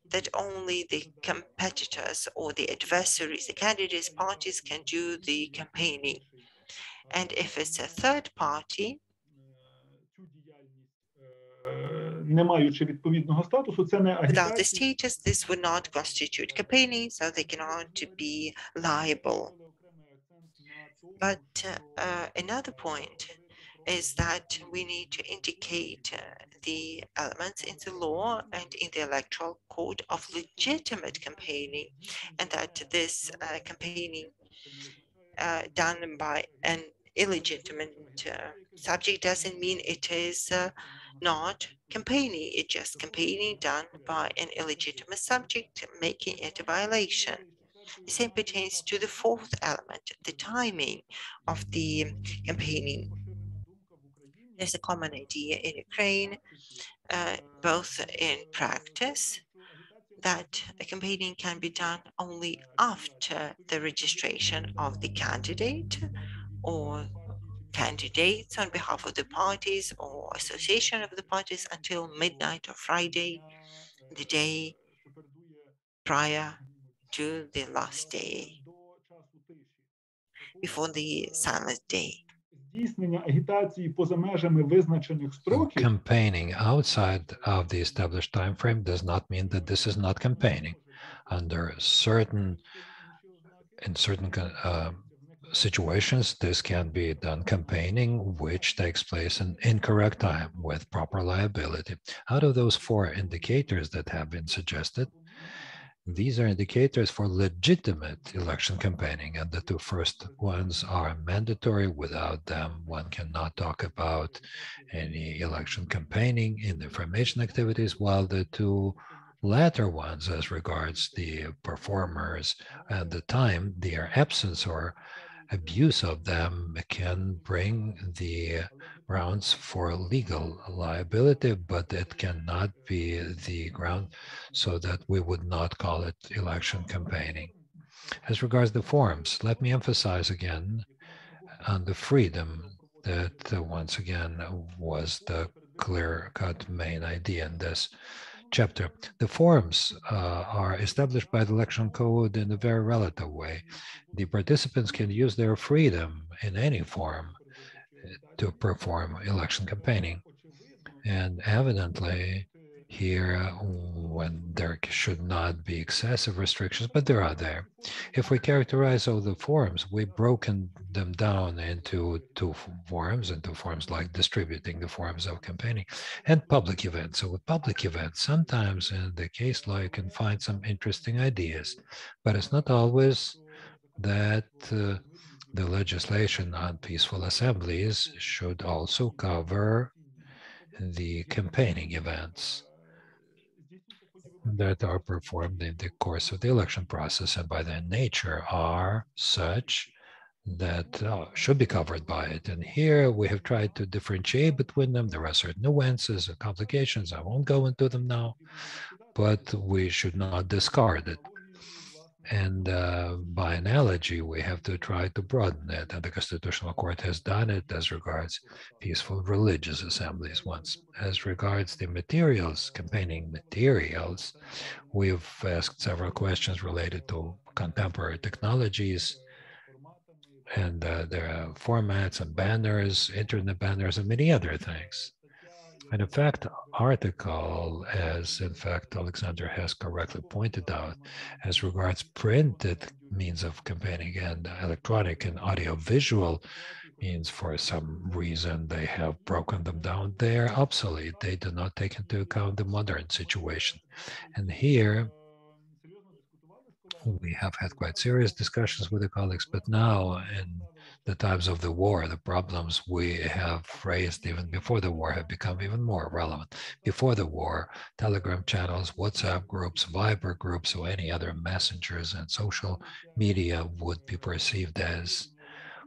that only the competitors or the adversaries, the candidates' parties can do the campaigning. And if it's a third party, не маючи відповідного статусу, це не without the агітація. status, this would not constitute campaigning, so they cannot be liable. But another point is that we need to indicate the elements in the law and in the Electoral Code of legitimate campaigning, and that this campaigning done by an illegitimate subject doesn't mean it is not campaigning. It's just campaigning done by an illegitimate subject, making it a violation. The same pertains to the fourth element, the timing of the campaigning. There's a common idea in Ukraine, both in practice, that a campaigning can be done only after the registration of the candidate or candidates on behalf of the parties or association of the parties until midnight of Friday, the day prior to the last day, before the silent day. Здійснення агітації поза межами визначених строків. Campaigning outside of the established time frame does not mean that this is not campaigning. In certain situations, this can be done campaigning, which takes place in incorrect time with proper liability. Out of those four indicators that have been suggested, these are indicators for legitimate election campaigning, and the two first ones are mandatory. Without them, one cannot talk about any election campaigning in information activities, while the two latter ones, as regards the performers and the time, their absence or abuse of them can bring the grounds for legal liability, but it cannot be the ground so that we would not call it election campaigning. As regards the forms, let me emphasize again on the freedom that once again was the clear-cut main idea in this chapter. The forms are established by the election code in a very relative way. The participants can use their freedom in any form to perform election campaigning. And evidently here, when there should not be excessive restrictions, but there are there. If we characterize all the forms, we've broken them down into two forms like distributing the forms of campaigning and public events. So with public events, sometimes in the case law, you can find some interesting ideas, but it's not always that the legislation on peaceful assemblies should also cover the campaigning events that are performed in the course of the election process, and by their nature are such that should be covered by it. And here we have tried to differentiate between them. There are certain nuances and complications. I won't go into them now, but we should not discard it. And by analogy, we have to try to broaden it. And the Constitutional Court has done it as regards peaceful religious assemblies once. As regards the materials, campaigning materials, we've asked several questions related to contemporary technologies, and there are formats and banners, internet banners, and many other things. And in fact, article, as in fact Alexander has correctly pointed out, as regards printed means of campaigning and electronic and audio-visual means, for some reason they have broken them down. They are obsolete. They do not take into account the modern situation. And here, we have had quite serious discussions with the colleagues, but now in the times of the war, the problems we have raised even before the war have become even more relevant. Before the war, Telegram channels, WhatsApp groups, Viber groups, or any other messengers and social media would be perceived as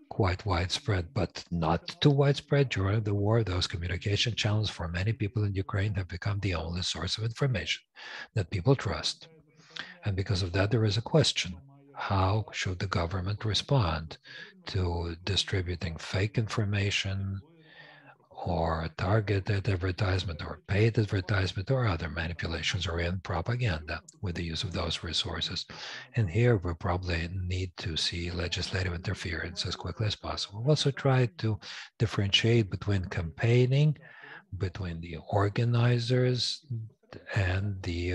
quite widespread, but not too widespread. During the war, those communication channels for many people in Ukraine have become the only source of information that people trust. And because of that, there is a question: how should the government respond to distributing fake information or targeted advertisement or paid advertisement or other manipulations or even propaganda with the use of those resources? And here we probably need to see legislative interference as quickly as possible. We also try to differentiate between campaigning, between the organizers and the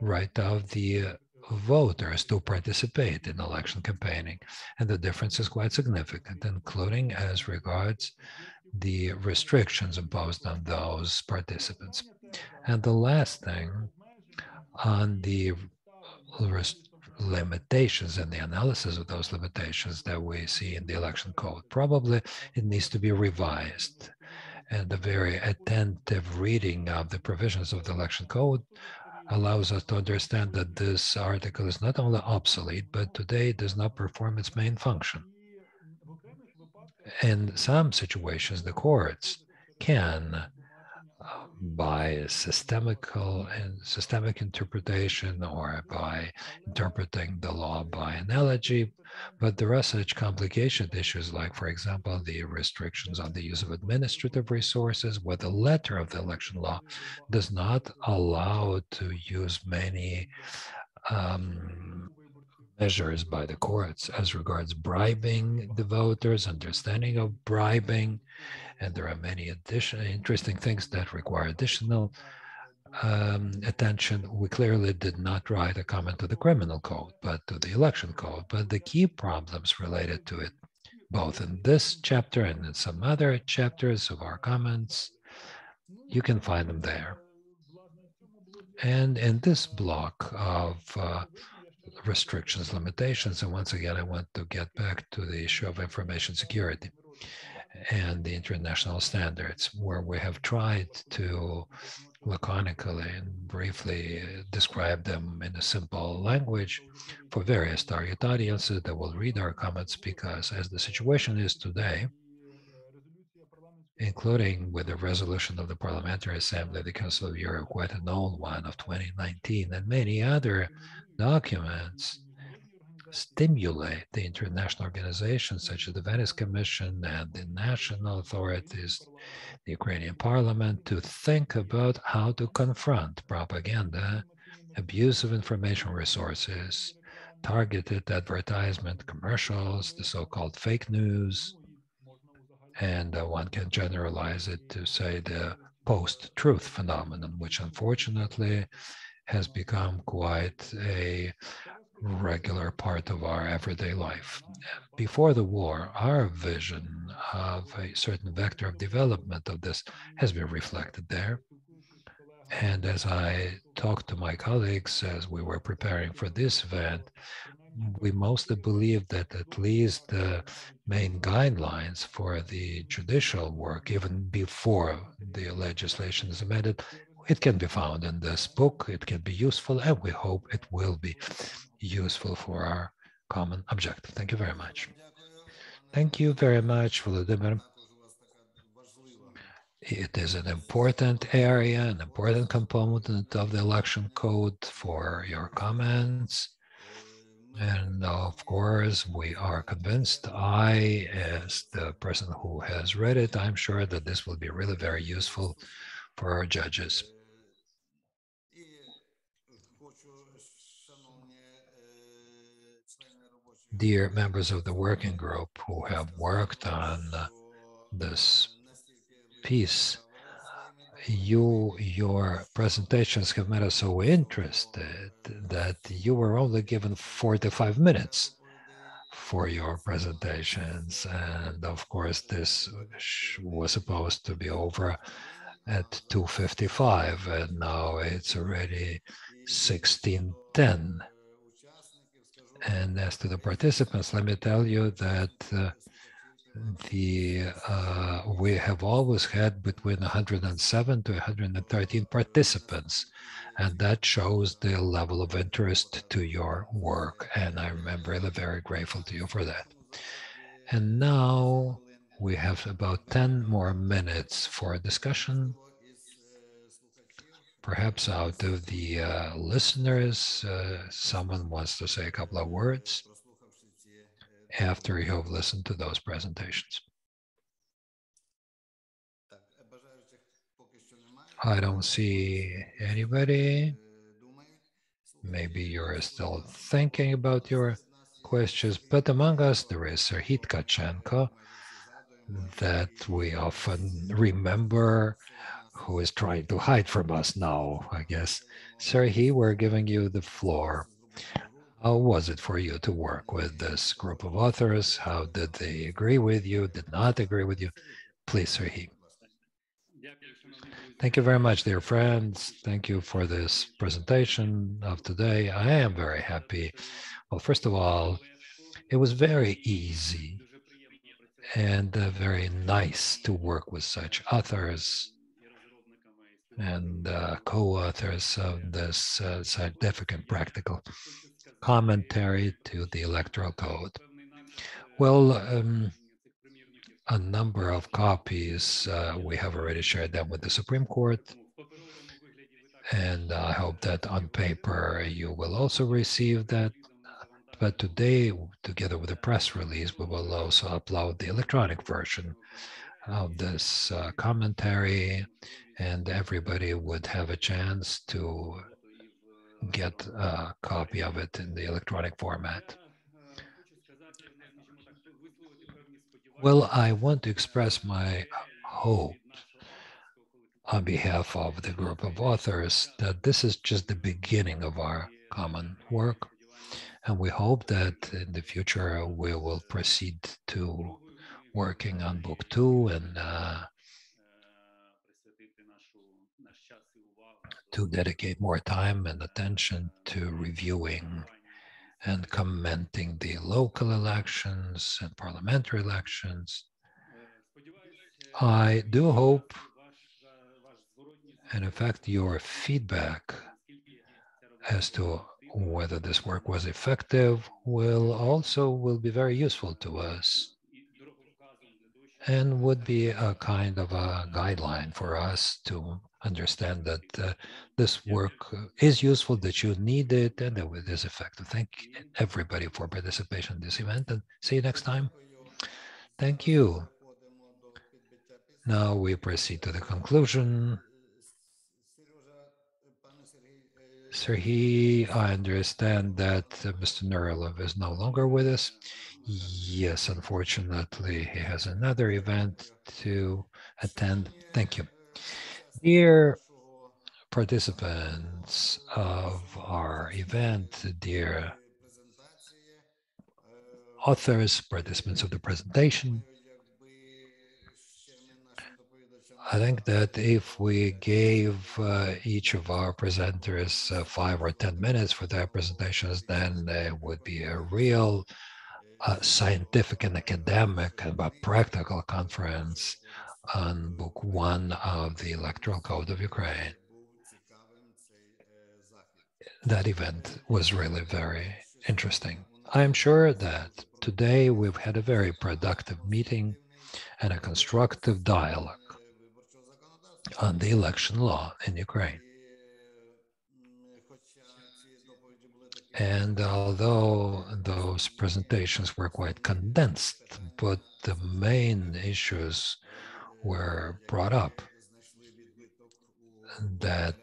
right of the voters to participate in election campaigning. And the difference is quite significant, including as regards the restrictions imposed on those participants. And the last thing, on the limitations and the analysis of those limitations that we see in the election code. Probably it needs to be revised. And a very attentive reading of the provisions of the election code allows us to understand that this article is not only obsolete, but today it does not perform its main function. In some situations, the courts can, by systemic interpretation or by interpreting the law by analogy, but there are such complication issues like, for example, the restrictions on the use of administrative resources, where the letter of the election law does not allow to use many measures by the courts as regards bribing the voters, understanding of bribing, and there are many additional interesting things that require additional attention. We clearly did not write a comment to the criminal code, but to the election code. But the key problems related to it, both in this chapter and in some other chapters of our comments, you can find them there. And in this block of restrictions, limitations, and once again, I want to get back to the issue of information security and the international standards, where we have tried to laconically and briefly describe them in a simple language for various target audiences that will read our comments, because as the situation is today, including with the resolution of the Parliamentary Assembly, the Council of Europe, quite an old one of 2019, and many other documents stimulate the international organizations such as the Venice Commission and the national authorities, the Ukrainian parliament, to think about how to confront propaganda, abuse of information resources, targeted advertisement, commercials, the so-called fake news, and one can generalize it to say the post-truth phenomenon, which unfortunately has become quite a regular part of our everyday life. Before the war, our vision of a certain vector of development of this has been reflected there. And as I talked to my colleagues as we were preparing for this event, we mostly believe that at least the main guidelines for the judicial work, even before the legislation is amended, it can be found in this book. It can be useful, and we hope it will be useful for our common objective. Thank you very much. Thank you very much, Volodymyr. It is an important area, an important component of the election code for your comments. And of course, we are convinced, I, as the person who has read it, I'm sure that this will be really very useful for our judges. Dear members of the working group who have worked on this piece, your presentations have made us so interested that you were only given 45 minutes for your presentations. And of course, this was supposed to be over at 2:55, and now it's already 16:10. And as to the participants, let me tell you that we have always had between 107 to 113 participants, and that shows the level of interest to your work, and I'm really very grateful to you for that. And now we have about 10 more minutes for discussion. Perhaps out of the listeners, someone wants to say a couple of words after you have listened to those presentations. I don't see anybody. Maybe you're still thinking about your questions, but among us there is Serhii Tkachenko that we often remember, who is trying to hide from us now, I guess. Serhii, we're giving you the floor. How was it for you to work with this group of authors? How did they agree with you, did not agree with you? Please, Serhii. Thank you very much, dear friends. Thank you for this presentation of today. I am very happy. Well, first of all, it was very easy and very nice to work with such authors and co-authors of this scientific and practical commentary to the Electoral Code. Well, a number of copies, we have already shared them with the Supreme Court, and I hope that on paper you will also receive that. But today, together with the press release, we will also upload the electronic version of this commentary, and everybody would have a chance to get a copy of it in the electronic format. Well, I want to express my hope on behalf of the group of authors that this is just the beginning of our common work. And we hope that in the future we will proceed to working on book 2 and to dedicate more time and attention to reviewing and commenting the local elections and parliamentary elections. I do hope, and in fact, your feedback as to whether this work was effective will be very useful to us and would be a kind of a guideline for us to understand that this work is useful, that you need it, and that it is effective. Thank everybody for participation in this event, and see you next time. Thank you. Now we proceed to the conclusion. Serhii, I understand that Mr. Nurilov is no longer with us. Yes, unfortunately, he has another event to attend. Thank you. Dear participants of our event, dear authors, participants of the presentation, I think that if we gave each of our presenters 5 or 10 minutes for their presentations, then it would be a real scientific and academic and practical conference on Book 1 of the Electoral Code of Ukraine. That event was really very interesting. I'm sure that today we've had a very productive meeting and a constructive dialogue on the election law in Ukraine. And although those presentations were quite condensed, but the main issues were brought up that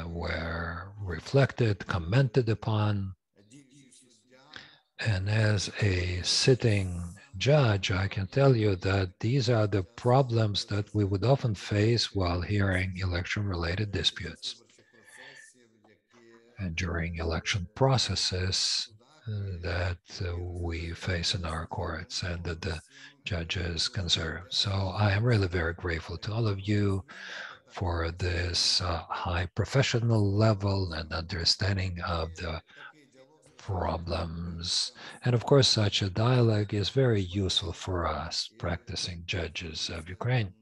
were reflected, commented upon. And as a sitting judge, I can tell you that these are the problems that we would often face while hearing election-related disputes. And during election processes that we face in our courts and that the judges consider. So I am really very grateful to all of you for this high professional level and understanding of the problems. And of course, such a dialogue is very useful for us practicing judges of Ukraine.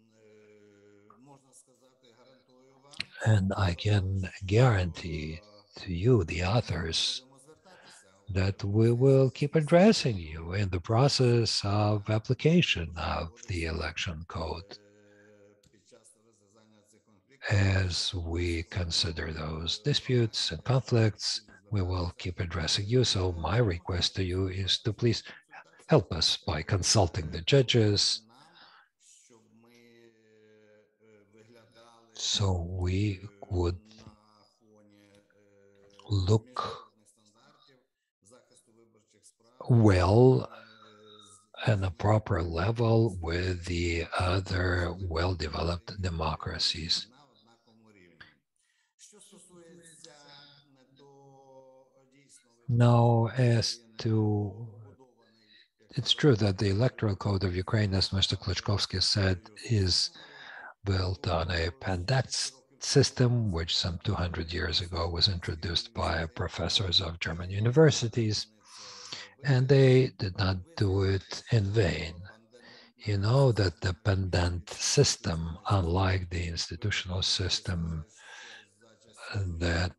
And I can guarantee to you, the authors, that we will keep addressing you in the process of application of the election code as we consider those disputes and conflicts. We will keep addressing you. So my request to you is to please help us by consulting the judges so we would look well at a proper level with the other well-developed democracies. Now, as to, it's true that the Electoral Code of Ukraine, as Mr. Klitschkovsky said, is built on a Pandat system, which some 200 years ago was introduced by professors of German universities, and they did not do it in vain. You know that the Pandat system, unlike the institutional system that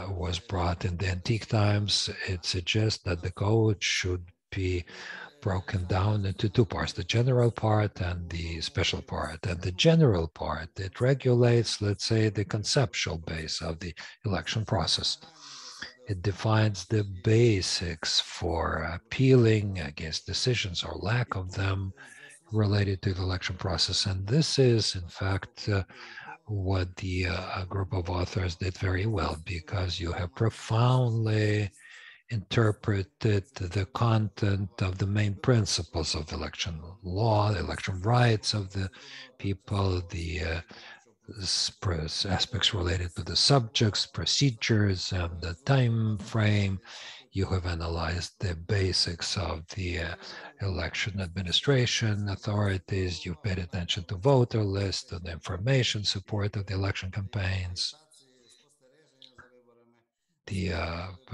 was brought in the antique times, it suggests that the code should be broken down into two parts, the general part and the special part. And the general part, it regulates, let's say, the conceptual base of the election process. It defines the basics for appealing against decisions or lack of them related to the election process. And this is, in fact, what the group of authors did very well, because you have profoundly interpreted the content of the main principles of the election law, the election rights of the people, the aspects related to the subjects, procedures, and the time frame. You have analyzed the basics of the election administration authorities. You've paid attention to voter lists, to the information support of the election campaigns, the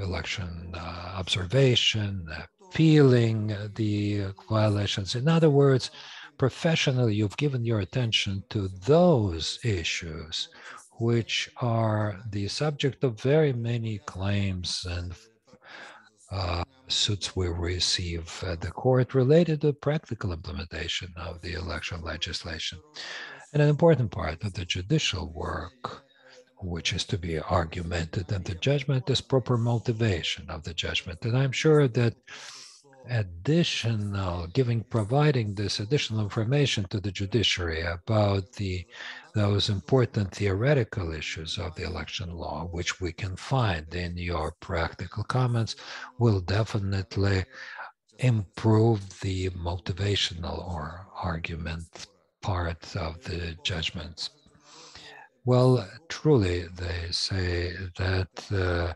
election observation, appealing the violations. In other words, professionally, you've given your attention to those issues which are the subject of very many claims and suits we receive at the court related to practical implementation of the election legislation. And an important part of the judicial work, which is to be argumented in the judgment, is proper motivation of the judgment. And I'm sure that providing this additional information to the judiciary about those important theoretical issues of the election law, which we can find in your practical comments, will definitely improve the motivational or argument part of the judgments. Well, truly, they say that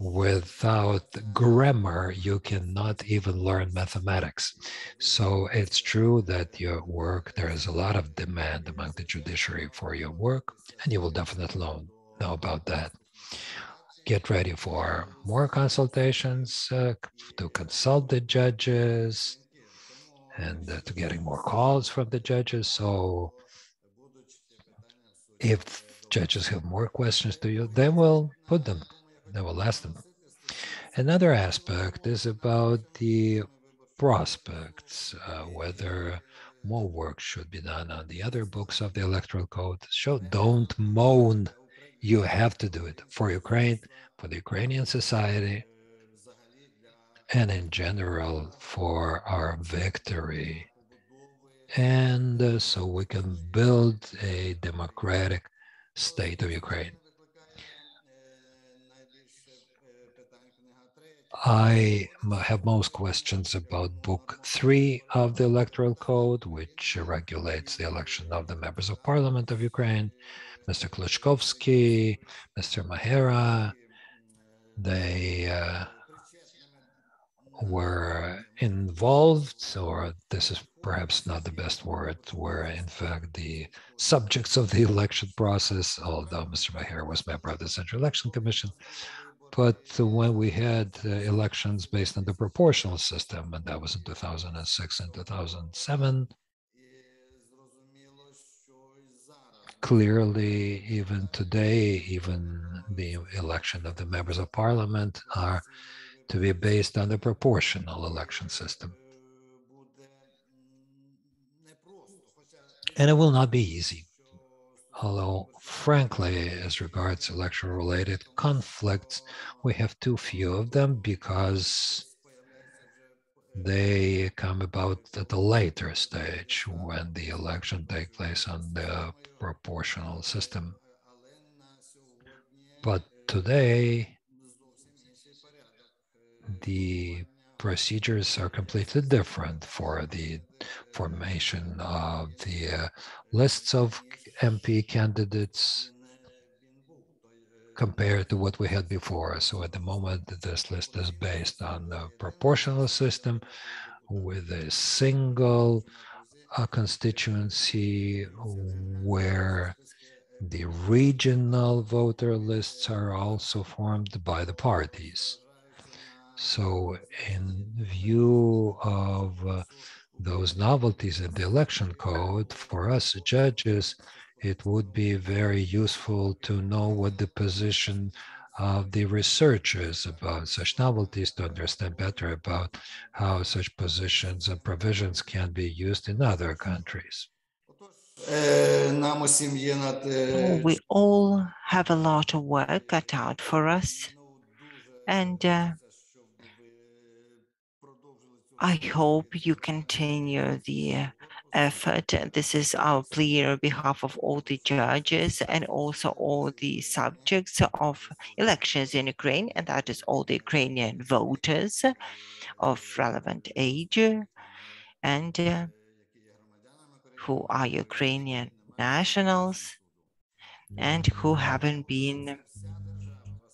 without grammar, you cannot even learn mathematics. So it's true that your work, there is a lot of demand among the judiciary for your work, and you will definitely know about that. Get ready for more consultations to consult the judges and to getting more calls from the judges. So if judges have more questions to you, they will put them, they will ask them. Another aspect is about the prospects, whether more work should be done on the other books of the Electoral Code. So don't moan. You have to do it for Ukraine, for the Ukrainian society, and in general for our victory. And so we can build a democratic state of Ukraine. I have most questions about Book 3 of the Electoral Code, which regulates the election of the members of Parliament of Ukraine. Mr. Kluchkovsky, Mr. Mahera, they were involved, or this is perhaps not the best word, were in fact the subjects of the election process, although Mr. Mahera was member of the Central Election Commission. But when we had elections based on the proportional system, and that was in 2006 and 2007, clearly, even today, even the election of the members of parliament are to be based on the proportional election system. And it will not be easy. Although, frankly, as regards election-related conflicts, we have too few of them because they come about at a later stage when the election takes place on the proportional system. But today, the procedures are completely different for the formation of the lists of MP candidates compared to what we had before. So at the moment, this list is based on the proportional system with a single constituency where the regional voter lists are also formed by the parties. So in view of those novelties in the election code, for us judges, it would be very useful to know what the position of the researchers about such novelties, to understand better about how such positions and provisions can be used in other countries. We all have a lot of work cut out for us, and I hope you continue the effort. This is our plea on behalf of all the judges and also all the subjects of elections in Ukraine, and that is all the Ukrainian voters of relevant age and who are Ukrainian nationals and who haven't been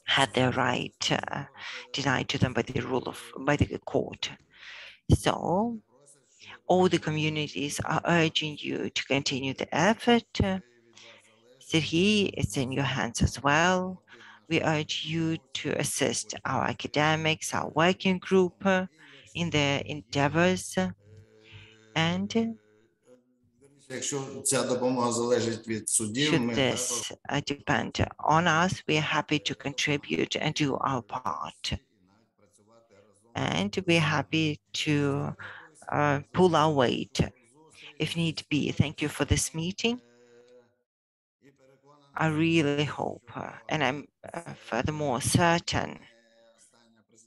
had their right denied to them by the court. So all the communities are urging you to continue the effort. Serhiy, it's in your hands as well. We urge you to assist our academics, our working group in their endeavors, and should this depend on us, we are happy to contribute and do our part. And we're happy to pull our weight if need be. Thank you for this meeting. I really hope, and I'm furthermore certain,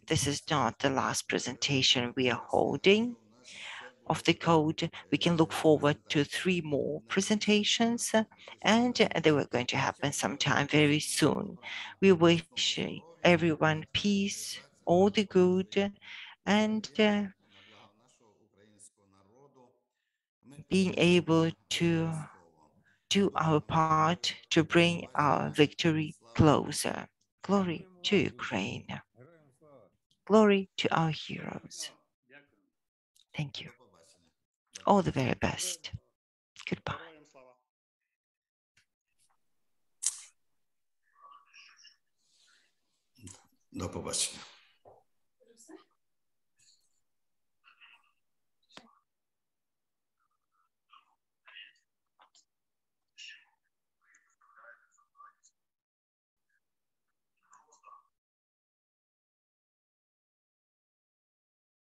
this is not the last presentation we are holding of the code. We can look forward to 3 more presentations, and they were going to happen sometime very soon. We wish everyone peace, all the good, and being able to do our part to bring our victory closer. Glory to Ukraine. Glory to our heroes. Thank you. All the very best. Goodbye. До побачення.